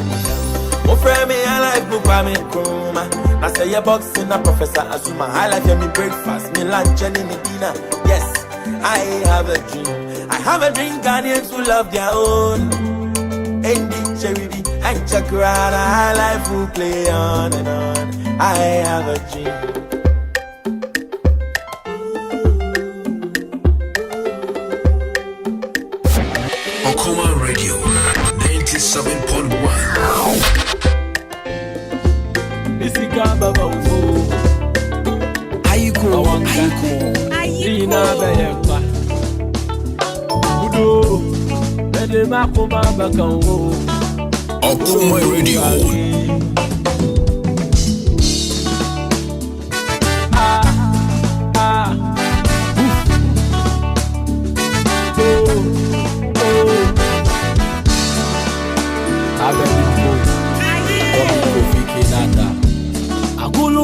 Oh, friend, me, I like Kwame Mpere. I say, you're boxing, a professor, Azuma. I like me breakfast, me lunch, and me dinner. Yes. I have a dream. I have a dream. Ghanaians who love their own. And the cherry and Chakrana, high life will play on and on. I have a dream. Akuffo Radio 97.1. Ayekoo. Akuffo Radio.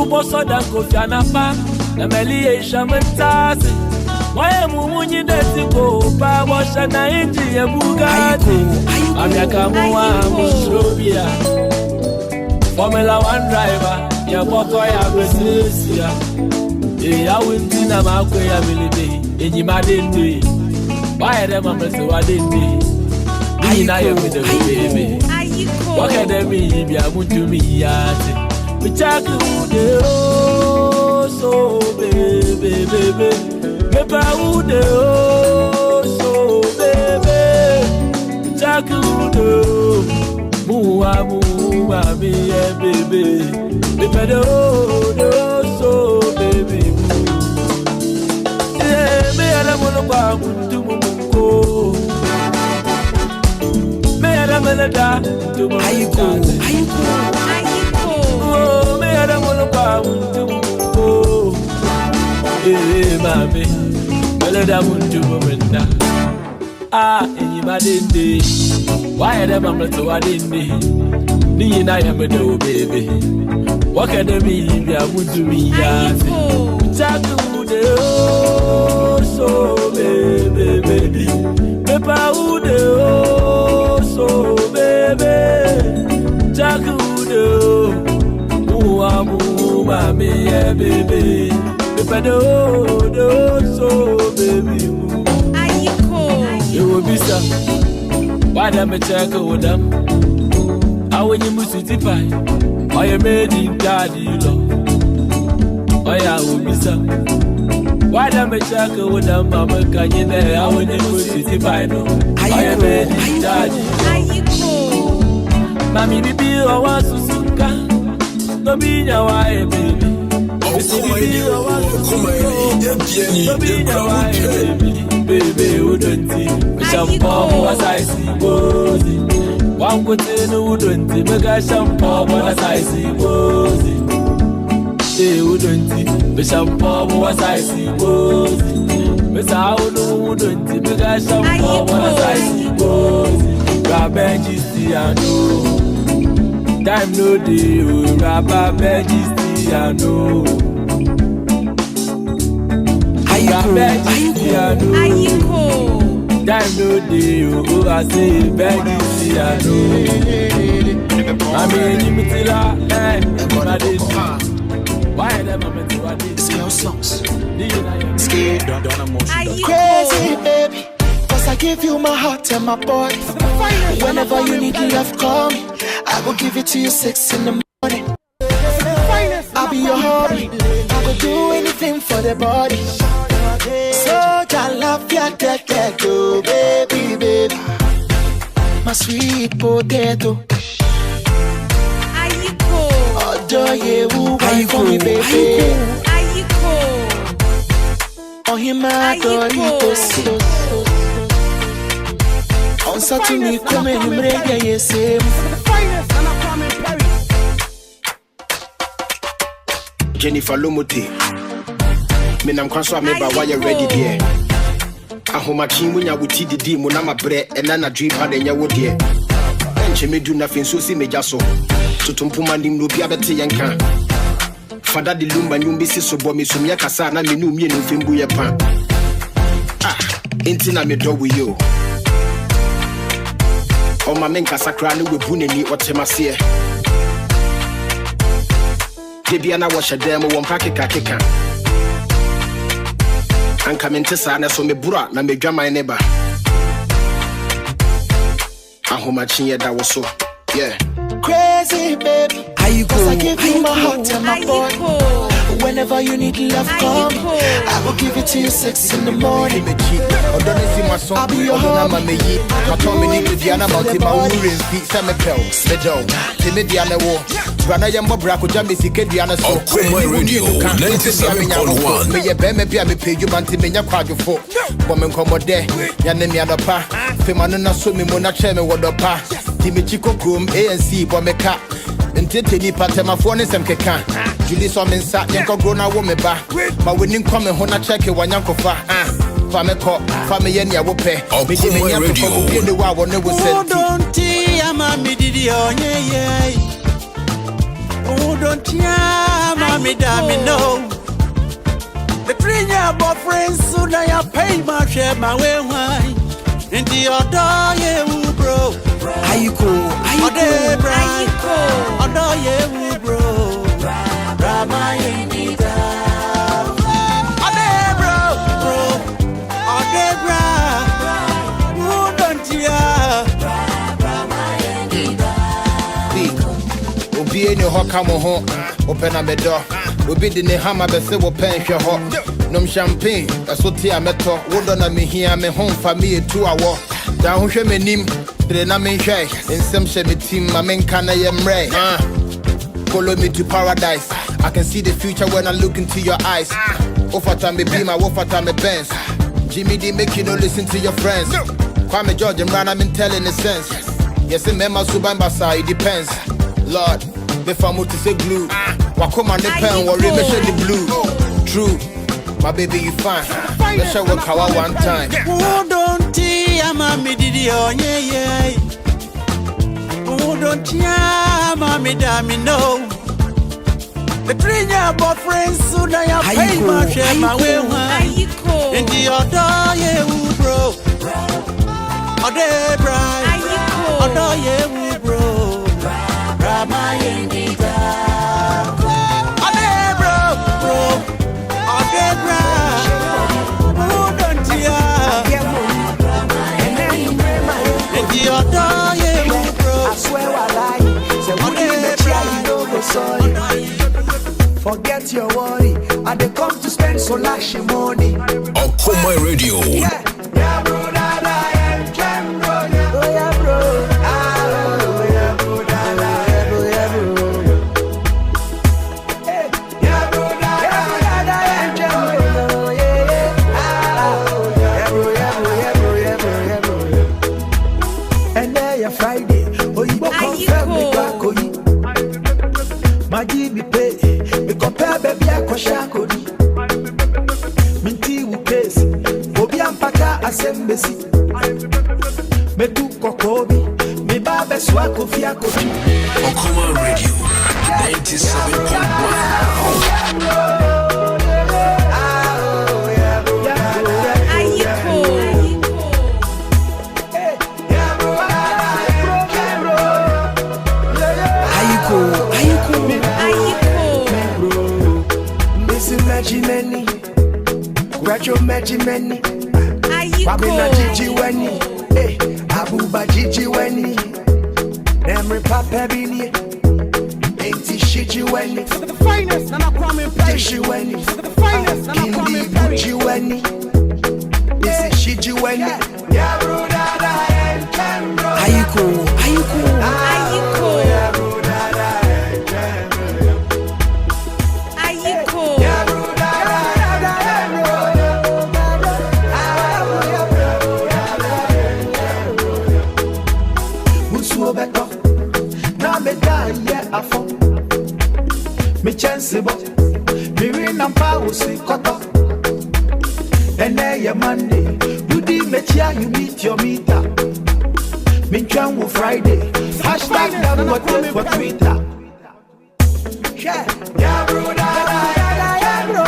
boso da kofiana pa na meli shamentasi Why munyi detiko pa washa na inji ya bugatti Amiaka muwa mustrobia Formula 1 driver ya boko ya besisia ya winti na makwe ya milide enyi madende Why them amete wadende Ni na ya mede bebe Wakademi bia mutumi yate Bichaki ude oh so baby Pepa ude oh so baby Bichaki ude Muwa mi baby Pepa de oh so baby Me ala mono kwa kuntu mungo Melada to Ayekoo Oh me ada mono pa untu mami melada muntu momenta enyi madende why ada mama to adende ni na ya medo baby wakada mi bia muntu mi ya taku de so baby pepa ude so baby Jagudo Muamu mami baby Pedo so baby Ayekoo You be some Why da me check with them How when you must sit pie Why you made in daddy love Why I will be some Why da me check with them mama can you there How when you must sit pie no Why you made in daddy Mami bibi owa susuka No binya wae baby Bibi owa susuka No binya wae baby Baby udonti Shampoo wa saisi bozi Wangote no udonti Mega shampoo wa saisi bozi udonti Shampoo wa saisi bozi Mesa uno udonti Mega shampoo wa saisi bozi Rabenji stiano Time no day, rapper benji stiano Ayekoo Time no day, I say benji stiano I mean, you mitila, why them a meant to do this? Girl songs Scared, don't emotion Crazy baby I give you my heart and my body. Whenever you need love, call me. I will give it to you 6 in the morning. I'll be your hobby. I will do anything for the body. So I love your ghetto, baby. My sweet potato. Ayekoo. Adore you, wine for me, baby. Ayekoo. Oh, him, I adore you. On Saturday, come in, you ready, yes, Jennifer Lomote. Menam Kwanswa member, why you ready there? Ahomachi, when you would see the demon, I'm a bread, and then a dream had in your wood here. And Jimmy do nothing, so see me just so. To Tumpumanim, no be able to yanka. Father, the Lumba, you miss so bomb, so me a casana, me no me no fimbu ya pan. Intina me do with you. Oh, my men Casacra, no, we bunny or Temasia. Debiana wash a demo, one packet kaka. And come into Sana, so me bra, na me drama neighbor. I home at Chinya, that was so, yeah. Crazy baby, Ayekoo. I give you my heart and my body. Whenever you need love, call me. I will give it to you 6 in the morning. I'll be your home. I told me to Diana about my urine feet, some pill, Meadow, Timidiana war. Rana Yambo Braco Jammy Diana so Radio 97.1. May a beme pay you Mantimina quadro for woman commode, Yanemiana pa, Femana swimming when I chairman what the pa, Timichico Groom, ANC, Bomeka. Ntete patema phone sem keka Julie so men sa yanko grown a woman ba ma winning come hona check wanyanko fa fa me ko fa me yen ya wo pe me di me nya ko bi ne wa won ne wo senti don't ama me didi onye ye don't ama mommy damn me no. The 3-year boyfriend soon I pay my share my way wine. Into your door, yeah, bro. Ayekoo, Ayekoo, Odo, yeah, bro. Rama, Yenida. Ode, bro. Ode, bro. Who don't ya? Obi any hoka mo ho, open a door. Obi di ne hammer be say wo pen hwe ho. Nom champagne, asoti ameto. Wo do na me hia me home family 2 hour. Da ho hwe menim, tre na me hwe. Ensem hwe me team, ma men kana yemre. Follow me to paradise. I can see the future when I look into your eyes. Ofata me be my ofata me Benz. Jimmy D make you no listen to your friends. Kwame George and Rana I'm telling the sense. Yes, remember Subambasa, it depends. Lord, if I'm to say glue, Wakoma the pen, worry me the blue. True, my baby you fine. Let's show work how one time. Who don't tea, I'm a midi on yeah. Who don't tea, I'm a midami no. The 3-year boyfriend soon I pay my share my way wine. Into your door, yeah, bro. Ode, bro. Odo, yeah, bro. Rama, Yenida. Ode, bro. Ode, bro. Who don't ya? Into your door, yeah, bro. I swear I lie. Say, what is the chair you know the sorry? Forget your worry. I dey come to spend so lash money. Akoma Radio. Yeah, bro, dada, yeah, bro, yeah, bro, yeah, bro. Yeah, bro, dada, yeah, bro, yeah, bro, dada, yeah, bro, yeah. And then you Friday, oh you go confirm me back, oh you. My GB pay. Baby, I kwashakodi. Minti ukesi. Obi ampaka asembesi. Metu kokobi. Mi babe swako fiako. Akoma Radio 97.1. Many, graduate many, Babina Gigi Weni, Abuba Gigi Weni, Nemri Papa Bini, Ain't Shiji Weni, the finest, and I Kwame Mpere A.K.A, the finest, and I Kwame Mpere A.K.A, this is Shiji Weni, Ayekoo, me chance bo me win and power see cut up and then your Monday you did me chia you meet your meter me twan wo Friday hashtag that what for Twitter yeah bro yeah bro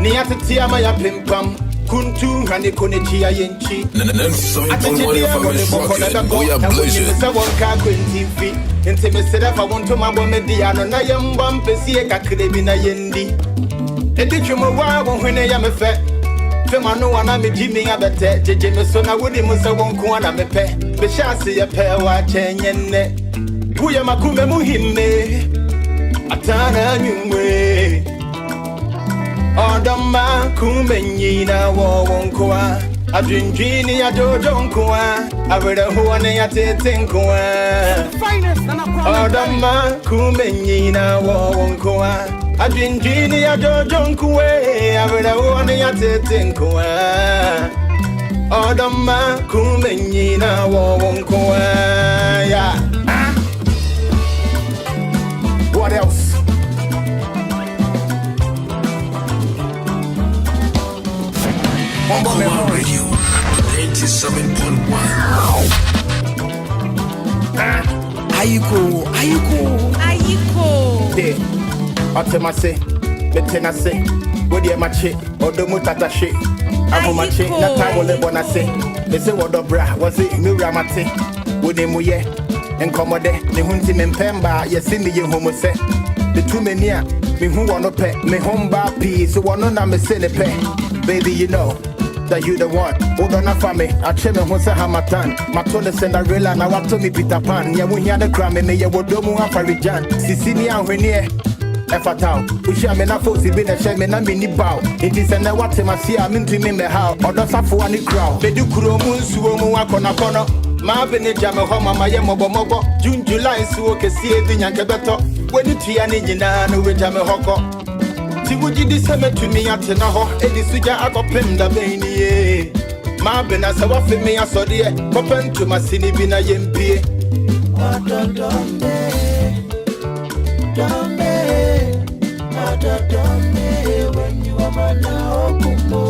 Niatati ama ya pimpam kuntu hane konechi ya yenchi Nti meseda fa wonto mabo media no na yemba mpesi e kakre bi na yendi Edi twemo wa wo hwene ya mefe Fe manu wana me jimi ya bete jeje me so na wodi mu se wonko ana mepe be chance ye pe wa chenye ne Wu ya makume muhimme atana nyumwe Odama kumenyina wo wonkoa Adrinjini ya jojo nkoa Awere huwane ya tete nkoa Odama kumenyina wo wonkoa Adrinjini ya jojo nkoe Awere huwane ya tete nkoa Odama kumenyina wo wonkoa Yeah What else? Akuffo Radio 97.1. Ayekoo. De. Otemase. Betenase. Wodi emache. Odomu tatashe. Avumache. Na time ole bonase. Me say wodobra. Was it miramate. Wodi muye. Enkomode. Ne hunti mempemba. Yesi mi ye homo se. The too many a. Me who wanna pet. Me home bar peace. So one na me say the pet. Baby, you know that you the one. Hold on for me. I tell me what's a hamatan. My tone is Cinderella. Now I told me Peter Pan. Yeah, we hear the crime and you would do more for Rijan. Sicilia, when near Effatao. We shall me not force it been a shame and I'm in the bow. It is a what I see. I'm into me how. Or does I for any crowd? They do Kuromun, Suomu, Akona. Marvin, Jamma, Homa, Mobo, June, July, Suoka, see it in Yankabeto. When you see an engine, with Jamma Hoko. Si would you disseminate to me at Naho, Eddie Suja Akropong Dabeni. Marvin, as I was me, I saw the open to my city, Bina Yempi. When you are my now, Akuffo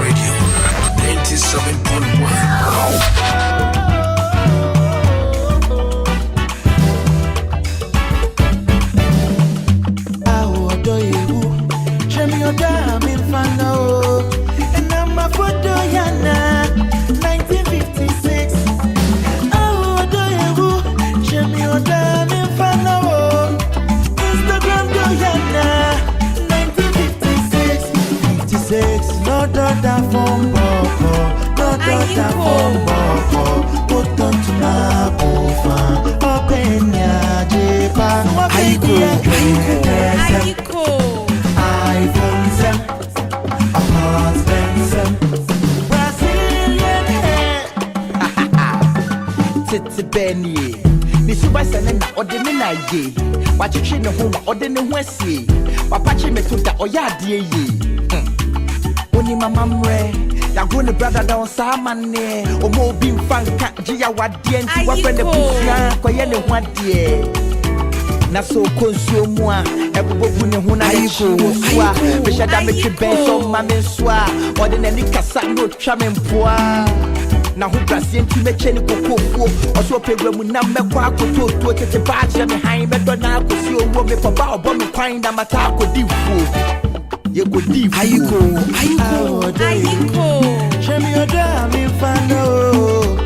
Radio 97.1. Benny, Miss Basan or the Minay, what you chin home or the Wessie, Papachi Metuta or Yadi. Only my mamre, you're going to brother down Samane, or more being fun, Gia, what the end, what when the Bushra, Koyana, what dear. Naso consume moi, everybody who I go, Bishadamic Benz on Mamma Swa, or the Nicasano Chamin Poir. Na who Brazilian to make any cocoa, or so pay when we number quack to the badge and behind McDonald could see a woman for bow bomb and find a matako deep food. You could deep. Ayekoo. Show me your damn in Fano.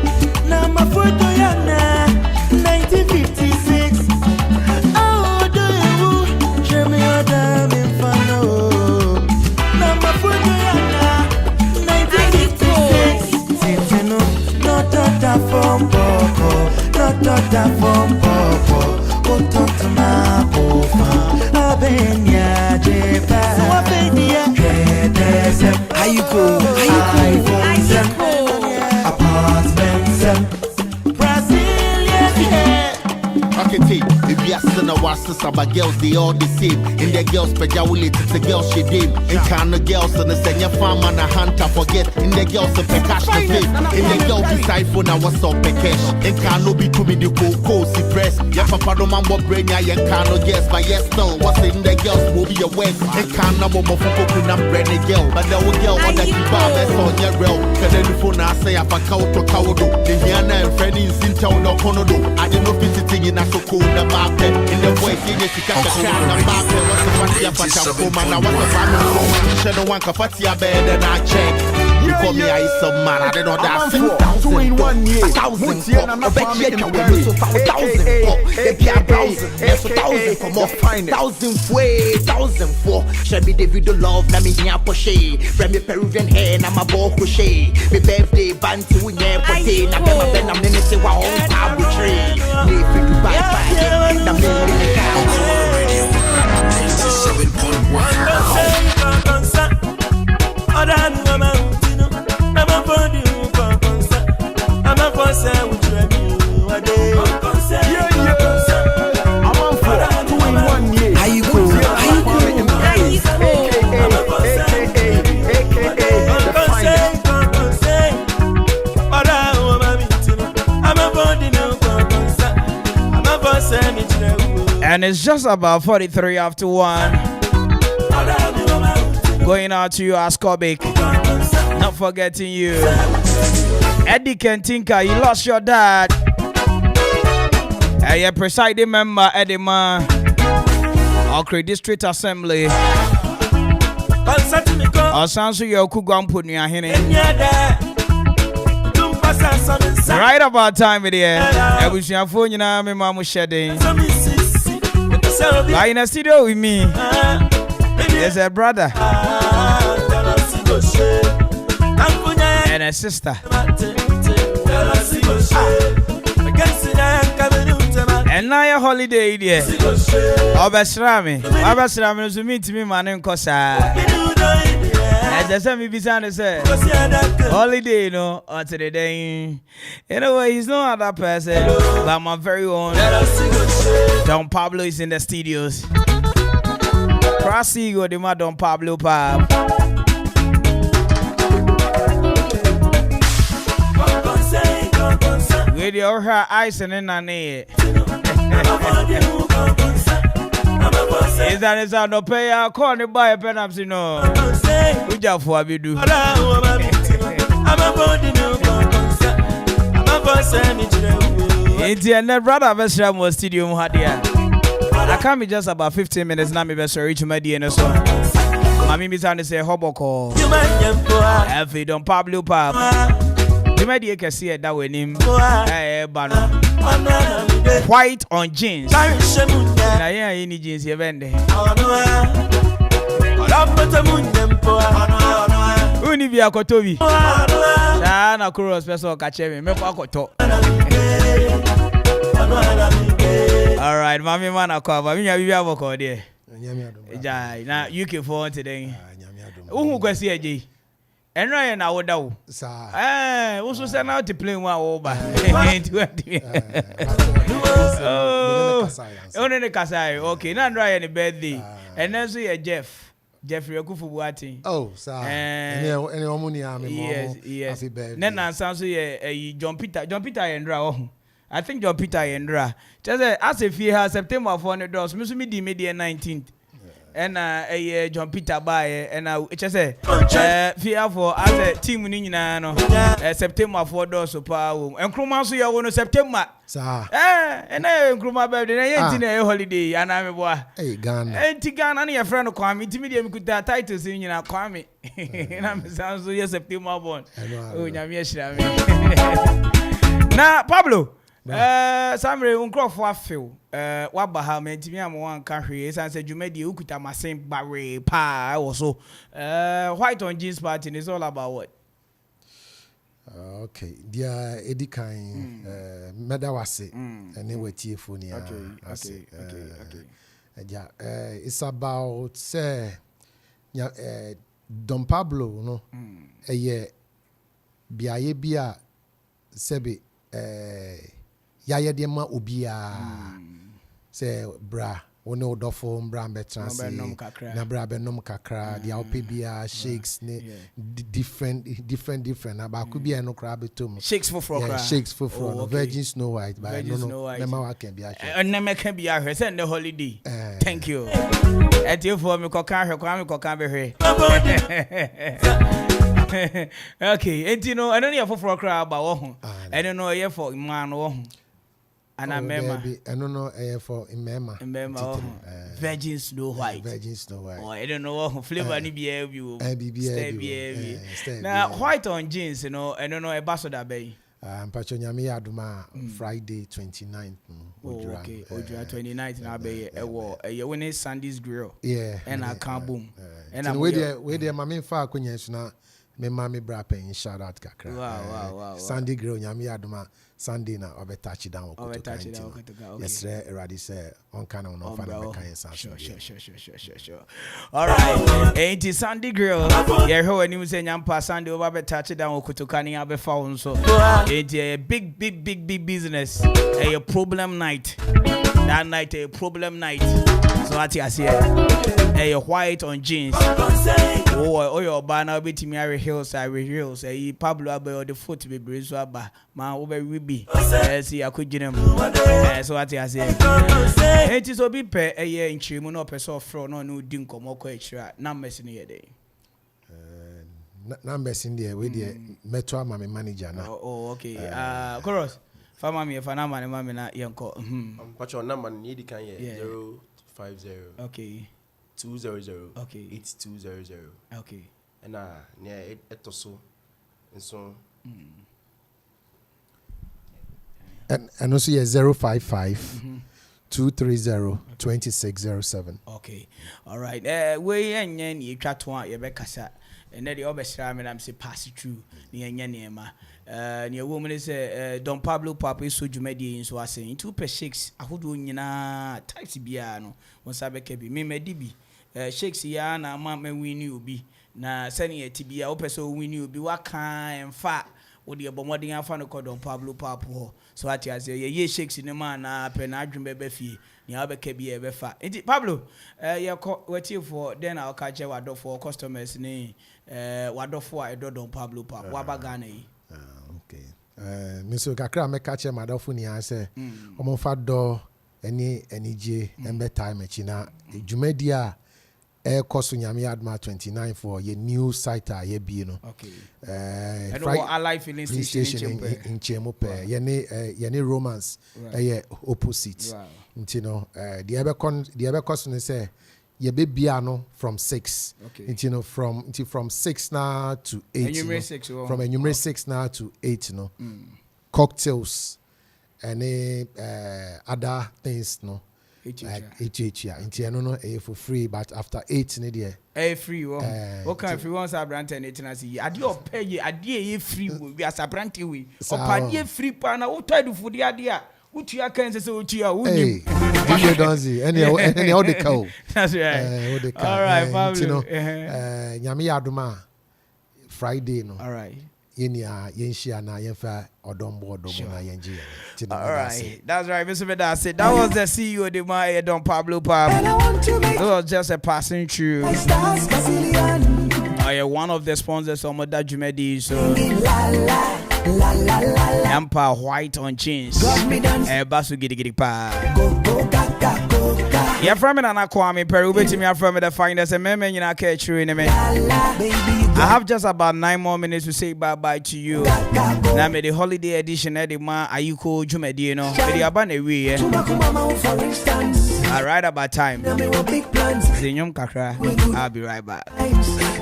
Now my photo yana 1956. Oh, do you show me your damn in Fano? Now my photo yana 1956. Not from Boko, not from Boko, put on to my Bofa, Abenia, Jepa, Abenia, Ayekoo, apartments, Brazilian. Okay, if you ask the wasses about girls, they all the same. In the girls, Pejawuli, it's the girls she did. In kind of girls, and the senior farm and a hunter forget. In the girls, the cash the face. In the girls, beside phone, I was up a cash. In can no be to me the cocoa, see press. Yeah, papa, no man, what brain, I ain't can no guess. But yes, no, what's in the girls, will be a west. In can no more for cooking and bread a girl. But the girl on the keeper, that's on your rail. Can the phone, I say, if I count to Kawodo. The Yana and Freddy in Sintown or Konodo. I didn't know visiting in a so cool the map. In the voice, in the Sika, the map. What's the Fatia Pachapoma? Now, what's the family? Shadow one Kafatia bed and I check. You call me I some man, I don't know that. 1,000 years. 1,000 I bet you can win so 1,000 for more. 1,000 for. Shall be the video love, na me here poche. From me Peruvian hair, na my ball crochet. Me birthday band to win yeah pote. Na me my ben I'm nene say wa on tab tree. Amanfo, 2-in-1 year. Ayekoo, A.K.A The Phynest. And it's just about 43 after 1. Going out to you, Askobik. Not forgetting you. Eddie Kentinka, you lost your dad. Your presiding member, Eddie Ma. Okre District Assembly. Osansu Yoku Guampuni Ahine. Right about time it here. I wish your phone, you know, my mom was shedding. Like in a studio with me. There's a brother and a sister. And now your holiday there. Obesrami to meet me, man, in Kosa. As I said, me beside say holiday, you know, or today. Anyway, he's no other person, but my very own Don Pablo is in the studios. Prasigo de ma Don Pablo Pab. With your her eyes and in an ear. Is that is no pay a corner buy a pen up, you know. We just for we do. It's the brother of us was studio Hadia. I can't be just about 15 minutes now. Me best reach my DNA so. Mami be trying to say hoboko. Every Don Pablo Pab. You might can see it that way name. White on jeans. Na yeah, any jeans you vende. Uni bi akotobi. Na na kuro special kache me kwa akoto. All right, mami man akwa. Mi nya bibi aboko there. Ja, na UK for today. Uhu kwesi eje. Enra na woda wo. Sa. Wo so say na to play one over. Oh, ne kasai. Okay, na Andra your birthday. And then so your Jeffrey Akuffo Buati. Oh, sir. Any omuni ami mo. Yes. Happy birthday. Then na so ye John Peter Endra. I think John Peter Endra. Just as if he has September $400. Me di media 19th. And John Peter by and just say fear for as a team in September $4 so power and Kruma so you want September. Sir. And Kruma birthday and holiday and I'm a boy. Hey, Ghana. And Tigana and your friend Kwame Timmy could that title sing in a Kwame. And I'm sounds so yes September born. Oh, Yamish. Now, Pablo. Samre uncroft waffle. What Baha meant to me, I'm one country. As I said, you made the Ukuta Masim Barry Pa also. White on jeans party is all about what? Okay, dear Eddie Kain, Medawase, and then we're Tifonia. Okay. It's about, say, Don Pablo, no, a year, Bia, Sebi, Yaya Dema Ubia, say, bra, one old dofo, bra, betransi, na bra, benom kakra, the Alpibia, shakes, different, about could be no crab to me. Shakes for frog, shakes for frog, Virgin Snow White, but no, Nema can be a never can be a send the holiday. Thank you. At you for me, Kwame Okay, and you know, I don't know for a crowd, but I don't know here for man. And I remember, I don't know for Mema. Virgin Snow White. Oh, I don't know flavor ni behave. Now white on jeans, you know, I don't know a ambassador bay. Pachonya mi aduma Friday 29th. Okay, Ojra 29th na be you win Sunday's grill. Yeah. And I can't boom. And I'm where there mama fa akunya na me mami bra pen shout out kakra. Wow. Sunday girl nyame adoma Sunday na obe touch down okay. Yes, ready say on kind of no fan of Sure. All right. Ain't it Sunday girl? Yeah, how when you say nyampa Sunday over touch down okutokani abe found so. Ain't a big business. A problem night. That night a problem night. So what you say? A white on jeans. Oh your banner be to me hills. A Pablo abe the foot be brace aba. Man over we be. See I could get so what you say? It is obi pe a year in Chimu no person fro no dinko moko extra. Numbers in the day. Numbers in there with the Metro Mami manager now. Oh okay. Chorus. Fama me if na mama na yanko. But your number need can 050. Okay. 200. Okay. 8200. Okay. And near it so and so. And also 055 230 2607. Okay. All right. We and you chat one you bekasa. And then the obesra me am say pass through ni enya niema. Near woman is Don Pablo Papa so jumedi in so asing 2/6 ahodo nyina types bia no won sabe kebi me medibi shakes ya na ma me wini obi na sani etibia opeso wini obi waka emfa wo de bomodin afa no Don Pablo Papa ho so ati ase ye shakes ne ma na pe na adwum bebe fie ni abeka bi e befa enti Pablo ye wati for then I'll catch you for customers ni wadofo a Don Pablo Papa wabaga na yi. Miso kakra me catch my dofo ni answer. Omo fa do any je embe time china dwumadi a cost nyame adma 29 for your new site a ye bi no. Okay. And what alive filling station in Chemope. Ye ne romance opposite. Nti no the ebe cost no say ye be biano from 6. Okay. From 6 now to 8. From enumerate 6 now to 8 no. Cocktails and other things no. HH no for free, but after 8 there. Free okay if you want to brand and it na see ade opay ade free we as a brand we opade free pa na wo try do for the ade a utua kan say utua unim you don't see any all the cow. That's right. All right, Pablo. Nyame adoma Friday no. All right. Yenshia na yenfa odombo na yenji. All right. That's right, Mr. Bedasi. That was the CEO of the Don Pablo Pab. It was just a passing through. One of the sponsors of Moda Jumedi. So Empire White on chains. Basu giddy pa. Yeah, from Nana Kwame Mpere A.K.A. from the Phynest and men in I have just about 9 more minutes to say bye to you. Now the holiday edition Ayekoo Jumedi no. The abane we right about time. Zinyum kakra. I'll be right back.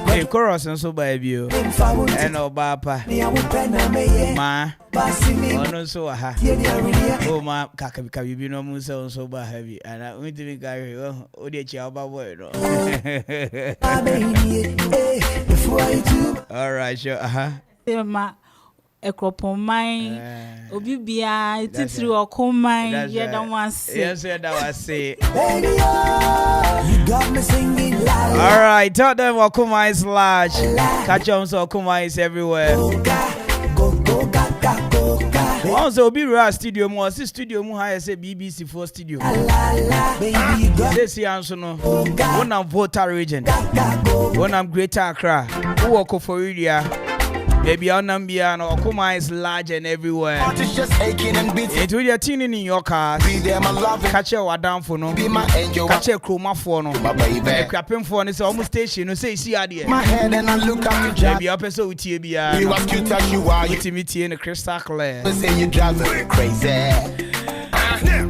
Hey, chorus and so baby you. And Obapa. Ma. Oh so aha. Oh ma kaka you no musa so ba heavy. And I want to be carry oh the chiaba boy no. All right, sure. Ma Akropong-Akuapem obi bia titiri okoman ye da wanse. Yes, that was say. You got me singing loud. All right, tell them Okoman is large. Catch on so Okoman is everywhere. Once obi ra studio mo see studio mo high say BBC for studio. This answer no. One am Volta region. One am Greater Accra. Who work for area. Baby, our number Okoman is large and everywhere. It will be tuning in your cars. Catch your down for no. Catch your chroma for no. Crapping for is almost station. No say see idea. My head and I look at you. Baby, up so with you. You was cute as you are. You timid in the crystal clear. Say you drive me crazy.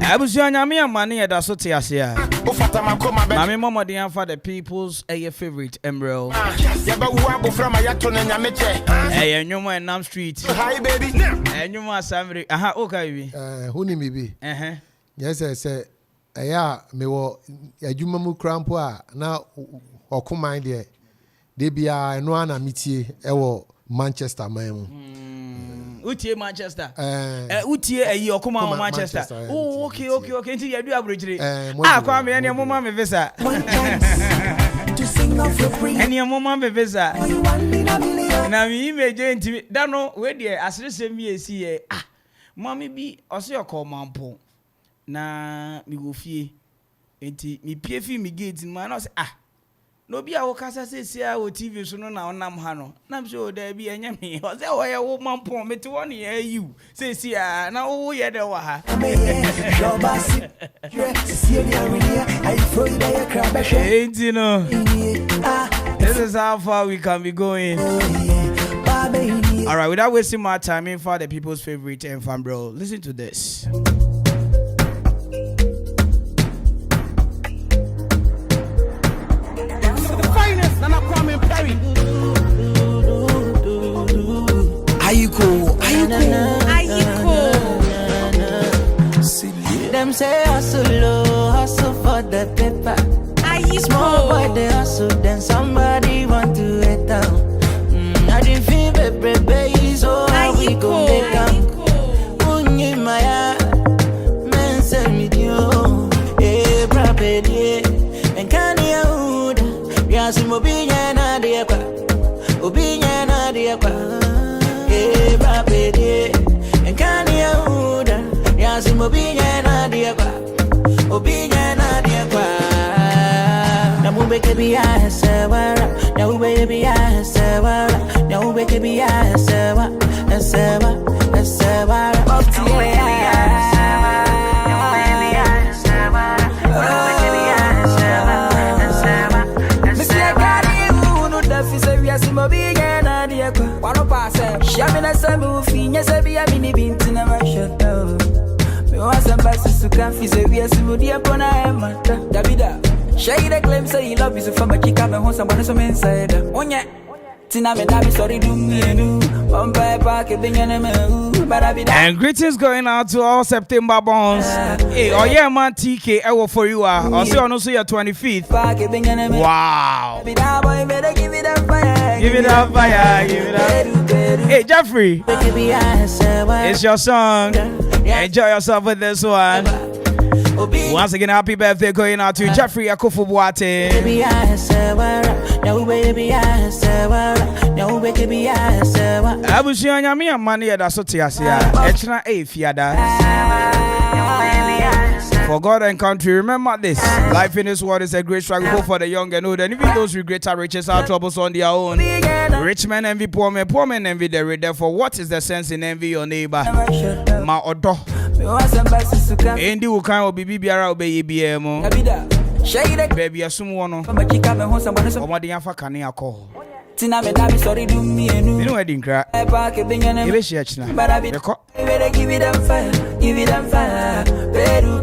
I was young, I'm your money at Asotia. Mammy Mama, the for the people's favorite emerald. Hey, and you were in Nam Street. Hi, baby. And you were Samri. Aha, okay. Who need me be? Yes, I said, yeah, me wo, a Jumamu Crampoa now, or come my dear. de bia no ana mitie ewo Manchester man. Utie Manchester. Utie ayi okoma Manchester. Oh, okay. Nti you do average. Kwame ene mama me visa. To sing off your praise. Ene mama me visa. Na mi image nti da no we de asese mi esi mama bi ose okoma mpo. Na mi go fie. Nti mi pie fi mi gate man na say no be a kasa say o TV so no na onam ha no na me so da bi enya me o say wo ye wo mampo me te won ye you say na wo ye de wa ha you know this is how far we can be going. All right, without wasting my time, in for the people's favorite and fan bro, listen to this. Kwame Mpere Ayekoo. Them say hustle for the paper. Small boy they hustle, then somebody want to hit down. I didn't feel baby, so how we go make down. Unyi maya, men say me dio, brabedi, and can you? Yes, Mobinya na depa, Obinya na depa, brabedi, and can you? Yes, Mobinya na depa, Obinya na depa. Now we can be a sewer, now we be a sewer, now we can be a sewer, a sewer, a sewer, up to Shade claim say he love you so from a kick up and home someone some inside. Onya Tina me dabi sorry do me no. And greetings going out to all September bonds. Hey, oh yeah man TK I will for you I'll see on also your 25th. Wow. Give it up fire. Hey Jeffrey, it's your song. Enjoy yourself with this one. Once again, happy birthday going out to Jeffrey Akuffo. For God and country, remember this. Life in this world is a great struggle both for the young and old, and even those with greater riches are troubles on their own. Rich men envy poor men envy the rich. Therefore, what is the sense in envy your neighbor? Ma odo. Endi ukan obi biara obeye biemo. Baby asum wono. Omade yafa kane akọ. Tina me dabi sorry do me enu. You know wedding cry. Ebe share china. Give it them fire. Peru.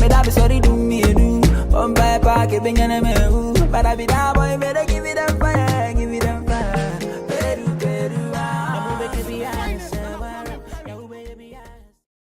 Me dabi sorry do me enu. Omba pa ke bengene me u. Bada bi da boy me